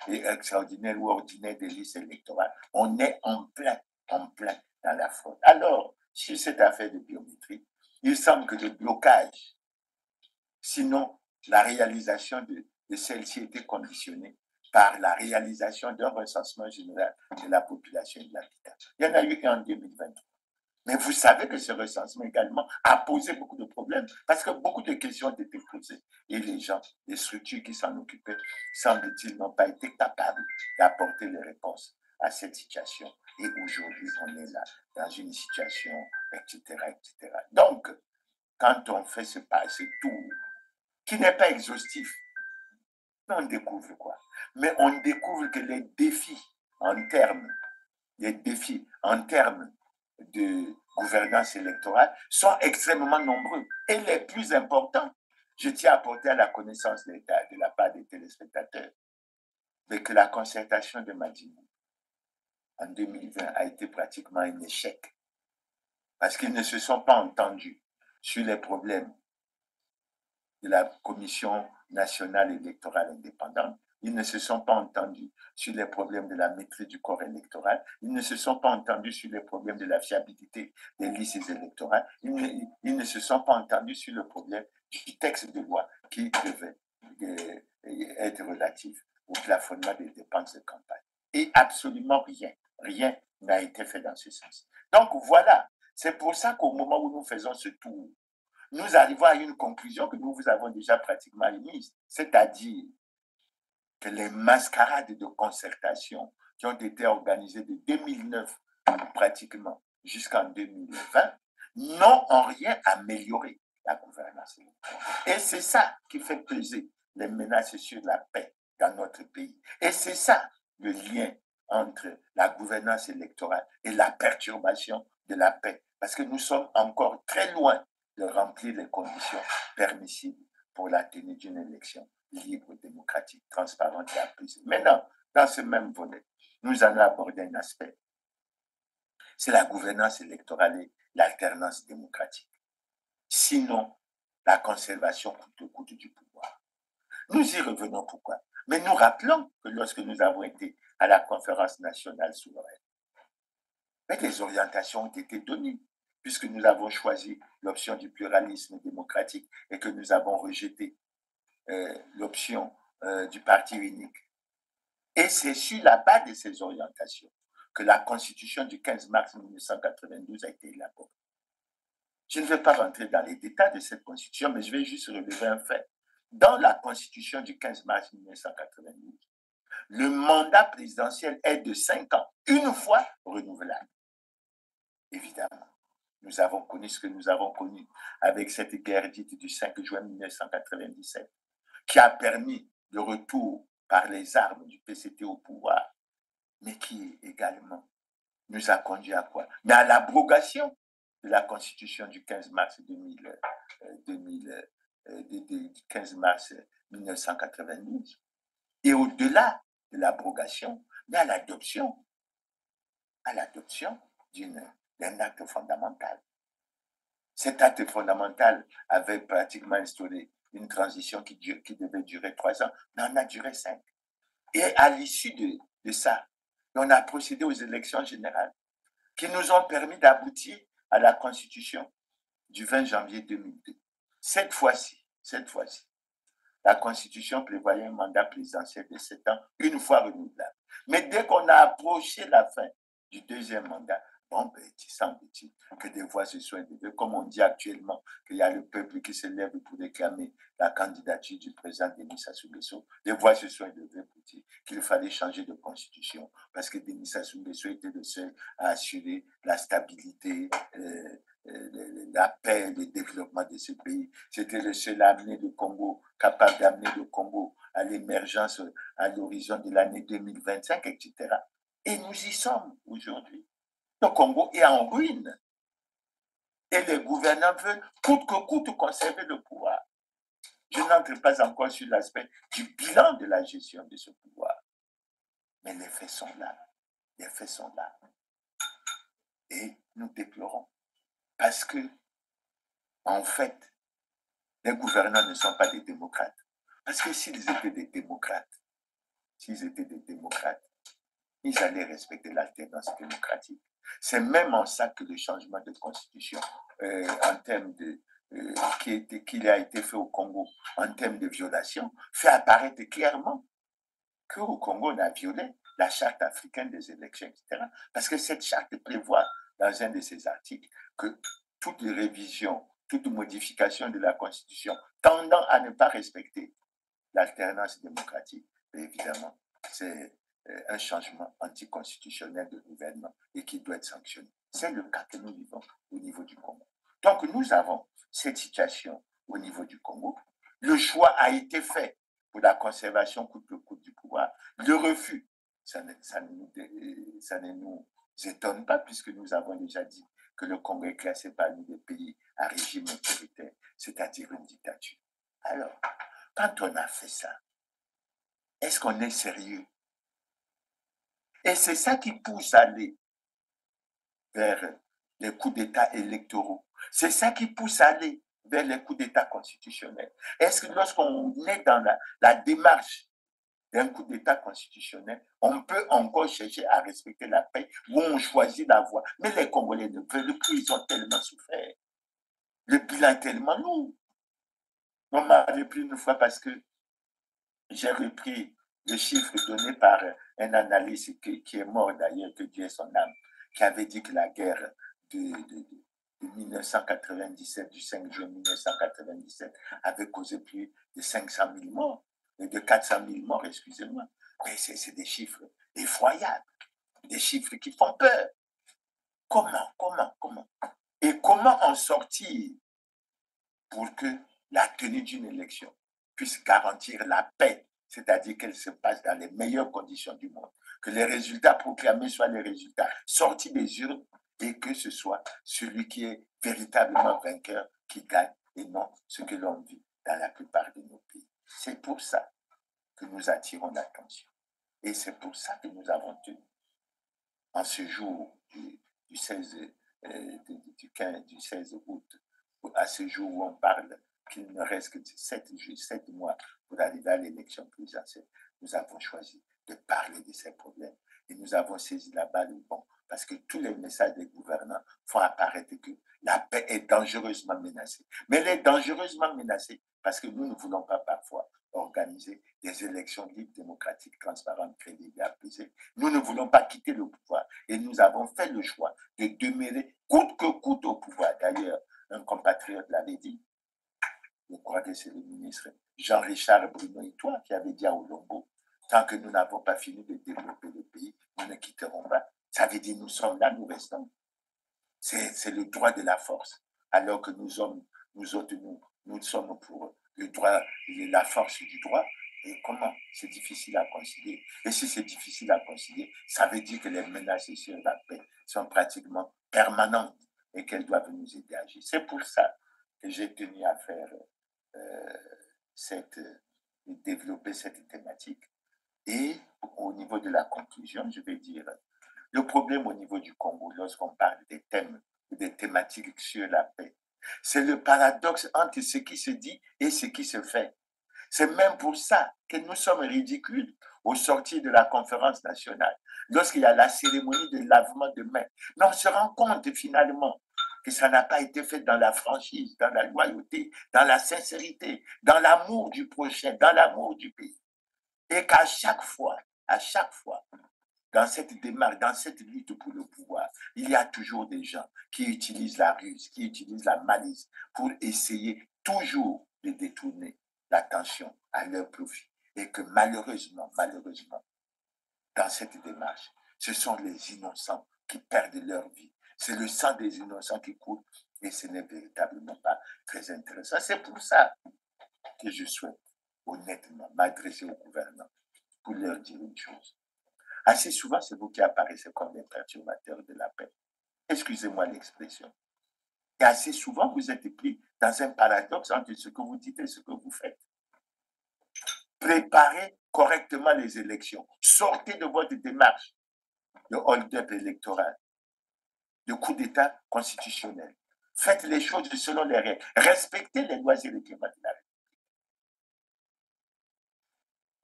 S1: extraordinaire ou ordinaire des listes électorales, on est en plein dans la fraude. Alors, sur cette affaire de biométrie, il semble que le blocage, sinon la réalisation de celle-ci était conditionnée par la réalisation d'un recensement général de la population et de l'habitat. Il y en a eu en 2023. Mais vous savez que ce recensement également a posé beaucoup de problèmes parce que beaucoup de questions ont été posées et les gens, les structures qui s'en occupaient, semble-t-il, n'ont pas été capables d'apporter les réponses à cette situation. Et aujourd'hui, on est là, dans une situation, etc., etc. Donc, quand on fait ce tour, qui n'est pas exhaustif, on découvre quoi? Mais on découvre que les défis en termes de gouvernance électorale sont extrêmement nombreux. Et les plus importants, je tiens à porter à la connaissance de la part des téléspectateurs, mais que la concertation de Madimou en 2020 a été pratiquement un échec. Parce qu'ils ne se sont pas entendus sur les problèmes de la Commission nationale électorale indépendante. Ils ne se sont pas entendus sur les problèmes de la maîtrise du corps électoral. Ils ne se sont pas entendus sur les problèmes de la fiabilité des listes électorales. Ils ne se sont pas entendus sur le problème du texte de loi qui devait être relatif au plafonnement des dépenses de campagne. Et absolument rien n'a été fait dans ce sens. Donc voilà, c'est pour ça qu'au moment où nous faisons ce tour, nous arrivons à une conclusion que nous vous avons déjà pratiquement émise, c'est-à-dire que les mascarades de concertation qui ont été organisées de 2009 pratiquement jusqu'en 2020 n'ont en rien amélioré la gouvernance électorale. Et c'est ça qui fait peser les menaces sur la paix dans notre pays. Et c'est ça le lien entre la gouvernance électorale et la perturbation de la paix. Parce que nous sommes encore très loin de remplir les conditions permissibles pour la tenue d'une élection libre, démocratique, transparente et apaisée. Maintenant, dans ce même volet, nous allons aborder un aspect. C'est la gouvernance électorale et l'alternance démocratique. Sinon, la conservation coûte que coûte du pouvoir. Nous y revenons pourquoi? Mais nous rappelons que lorsque nous avons été à la conférence nationale souveraine, des orientations ont été données, puisque nous avons choisi l'option du pluralisme démocratique et que nous avons rejeté l'option du parti unique. Et c'est sur la base de ces orientations que la Constitution du 15 mars 1992 a été élaborée. Je ne vais pas rentrer dans les détails de cette Constitution, mais je vais juste relever un fait. Dans la Constitution du 15 mars 1992, le mandat présidentiel est de 5 ans, une fois renouvelable. Évidemment, nous avons connu ce que nous avons connu avec cette guerre dite du 5 juin 1997, qui a permis le retour par les armes du PCT au pouvoir, mais qui également nous a conduit à quoi? Mais à l'abrogation de la Constitution du 15 mars 1992. Et au-delà de l'abrogation, mais à l'adoption d'un acte fondamental. Cet acte fondamental avait pratiquement instauré une transition qui devait durer 3 ans, mais on a duré 5. Et à l'issue de ça, on a procédé aux élections générales qui nous ont permis d'aboutir à la Constitution du 20 janvier 2002. Cette fois-ci, la Constitution prévoyait un mandat présidentiel de 7 ans, une fois renouvelable. Mais dès qu'on a approché la fin du deuxième mandat, il semble-t-il que des voix se sont élevées, comme on dit actuellement, qu'il y a le peuple qui se lève pour réclamer la candidature du président Denis Sassou Nguesso. Des voix se sont élevées pour dire qu'il fallait changer de constitution, parce que Denis Sassou Nguesso était le seul à assurer la stabilité, la paix, le développement de ce pays. C'était le seul à amener le Congo, capable d'amener le Congo à l'émergence à l'horizon de l'année 2025, etc. Et nous y sommes aujourd'hui. Le Congo est en ruine. Et les gouvernants veulent coûte que coûte conserver le pouvoir. Je n'entre pas encore sur l'aspect du bilan de la gestion de ce pouvoir. Mais les faits sont là. Les faits sont là. Et nous déplorons. Parce que, en fait, les gouvernants ne sont pas des démocrates. Parce que s'ils étaient des démocrates, ils allaient respecter l'alternance démocratique. C'est même en ça que le changement de constitution, en termes de qu'il a été fait au Congo, en termes de violation, fait apparaître clairement qu'au Congo, on a violé la charte africaine des élections, etc. Parce que cette charte prévoit, dans un de ses articles, que toute révision, toute modification de la Constitution tendant à ne pas respecter l'alternance démocratique, évidemment, c'est un changement anticonstitutionnel de gouvernement et qui doit être sanctionné. C'est le cas que nous vivons au niveau du Congo. Donc nous avons cette situation au niveau du Congo. Le choix a été fait pour la conservation coûte que coûte du pouvoir. Le refus, ça ne nous étonne pas puisque nous avons déjà dit que le Congo est classé parmi les pays à régime autoritaire, c'est-à-dire une dictature. Alors, quand on a fait ça, est-ce qu'on est sérieux? Et c'est ça qui pousse à aller vers les coups d'État électoraux. C'est ça qui pousse à aller vers les coups d'État constitutionnels. Est-ce que lorsqu'on est dans la démarche d'un coup d'État constitutionnel, on peut encore chercher à respecter la paix ou on choisit la voie? Mais les Congolais ne veulent plus, ils ont tellement souffert. Le bilan est tellement lourd. On m'a repris une fois parce que j'ai repris le chiffre donné par un analyste qui est mort d'ailleurs, que Dieu ait son âme, qui avait dit que la guerre de 1997, du 5 juin 1997, avait causé plus de 500 000 morts, et de 400 000 morts, excusez-moi. Mais c'est des chiffres effroyables, des chiffres qui font peur. Comment? Et comment en sortir pour que la tenue d'une élection puisse garantir la paix, c'est-à-dire qu'elle se passe dans les meilleures conditions du monde, que les résultats proclamés soient les résultats sortis des urnes et que ce soit celui qui est véritablement vainqueur qui gagne et non ce que l'on vit dans la plupart de nos pays. C'est pour ça que nous attirons l'attention et c'est pour ça que nous avons tenu en ce jour du 16 août, à ce jour où on parle qu'il ne reste que 7 mois pour arriver à l'élection présidentielle, nous avons choisi de parler de ces problèmes. Et nous avons saisi la balle au bon, parce que tous les messages des gouvernants font apparaître que la paix est dangereusement menacée. Mais elle est dangereusement menacée parce que nous ne voulons pas parfois organiser des élections libres, démocratiques, transparentes, crédibles et apaisées. Nous ne voulons pas quitter le pouvoir et nous avons fait le choix de demeurer coûte que coûte au pouvoir. D'ailleurs, un compatriote l'avait dit, je crois que c'est le ministre Jean-Richard Bruno et toi qui avait dit à Olombo, tant que nous n'avons pas fini de développer le pays, nous ne quitterons pas. Ça veut dire nous sommes là, nous restons. C'est le droit de la force. Alors que nous sommes pour le droit, la force du droit. Et comment? C'est difficile à concilier. Et si c'est difficile à concilier, ça veut dire que les menaces sur la paix sont pratiquement permanentes et qu'elles doivent nous aider à agir. C'est pour ça que j'ai tenu à faire développer cette thématique. Et au niveau de la conclusion, je vais dire, le problème au niveau du Congo, lorsqu'on parle des thèmes, des thématiques sur la paix, c'est le paradoxe entre ce qui se dit et ce qui se fait. C'est même pour ça que nous sommes ridicules au sortir de la conférence nationale, lorsqu'il y a la cérémonie de lavement de mains. Mais on se rend compte finalement que ça n'a pas été fait dans la franchise, dans la loyauté, dans la sincérité, dans l'amour du prochain, dans l'amour du pays. Et qu'à chaque fois, dans cette démarche, dans cette lutte pour le pouvoir, il y a toujours des gens qui utilisent la ruse, qui utilisent la malice pour essayer toujours de détourner l'attention à leur profit. Et que malheureusement, dans cette démarche, ce sont les innocents qui perdent leur vie. C'est le sang des innocents qui coule et ce n'est véritablement pas très intéressant. C'est pour ça que je souhaite honnêtement m'adresser au gouvernement pour leur dire une chose. Assez souvent, c'est vous qui apparaissez comme des perturbateurs de la paix. Excusez-moi l'expression. Et assez souvent, vous êtes pris dans un paradoxe entre ce que vous dites et ce que vous faites. Préparez correctement les élections. Sortez de votre démarche de hold-up électoral, de coup d'État constitutionnel. Faites les choses selon les règles. Respectez les lois et règlements de la République.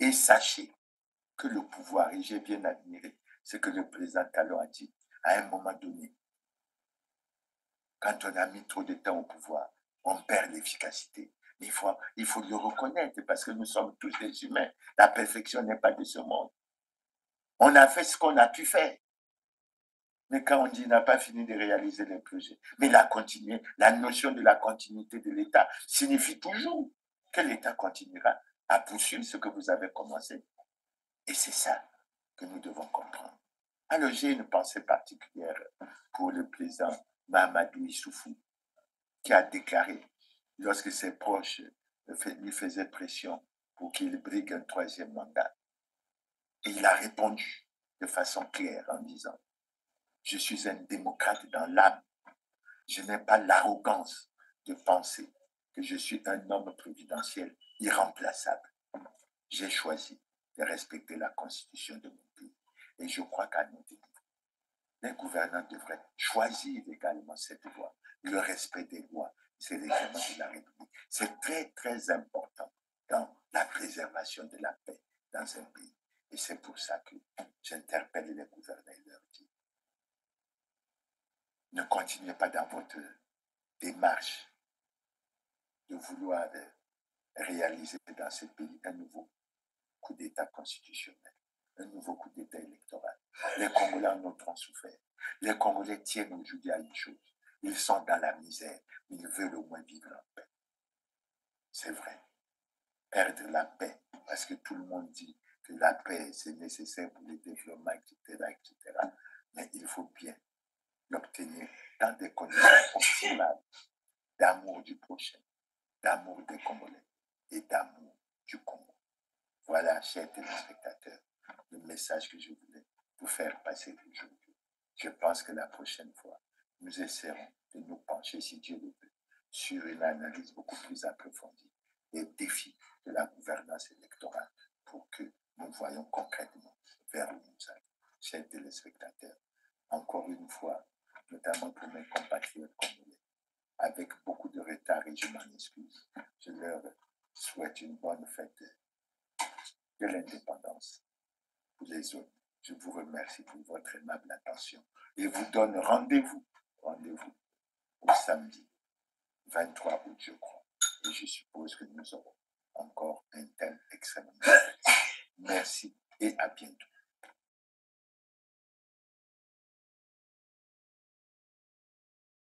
S1: Et sachez que le pouvoir, et j'ai bien admiré ce que le président Talon a dit, à un moment donné, quand on a mis trop de temps au pouvoir, on perd l'efficacité. Il faut le reconnaître parce que nous sommes tous des humains. La perfection n'est pas de ce monde. On a fait ce qu'on a pu faire. Mais quand on dit n'a pas fini de réaliser les projets, mais la notion de la continuité de l'État signifie toujours que l'État continuera à poursuivre ce que vous avez commencé. Et c'est ça que nous devons comprendre. Alors j'ai une pensée particulière pour le président Mahamadou Issoufou, qui a déclaré, lorsque ses proches lui faisaient pression pour qu'il brigue un 3e mandat, et il a répondu de façon claire en disant « Je suis un démocrate dans l'âme. Je n'ai pas l'arrogance de penser que je suis un homme présidentiel irremplaçable. J'ai choisi de respecter la constitution de mon pays. Et je crois qu'à notre niveau, les gouvernants devraient choisir également cette voie, le respect des lois, c'est les règlements de la République. C'est très, très important dans la préservation de la paix dans un pays. Et c'est pour ça que j'interpelle les gouvernants et leur dis, ne continuez pas dans votre démarche de vouloir réaliser dans ce pays un nouveau coup d'État constitutionnel, un nouveau coup d'État électoral. Les Congolais en ont trop souffert. Les Congolais tiennent aujourd'hui à une chose. Ils sont dans la misère, mais ils veulent au moins vivre en paix. C'est vrai. Perdre la paix, parce que tout le monde dit que la paix, c'est nécessaire pour le développement, etc. Mais il faut bien l'obtenir dans des conditions optimales d'amour du prochain, d'amour des Congolais et d'amour du Congo. Voilà, chers téléspectateurs, le message que je voulais vous faire passer aujourd'hui. Je pense que la prochaine fois, nous essaierons de nous pencher, si Dieu le veut, sur une analyse beaucoup plus approfondie des défis de la gouvernance électorale pour que nous voyions concrètement vers où nous allons. Chers téléspectateurs, encore une fois, notamment pour mes compatriotes congolais, avec beaucoup de retard et je m'en excuse, souhaite une bonne fête de l'indépendance pour les autres. Je vous remercie pour votre aimable attention et vous donne rendez-vous au samedi 23 août, je crois. Et je suppose que nous aurons encore un thème extrêmement intéressant. Merci et à bientôt.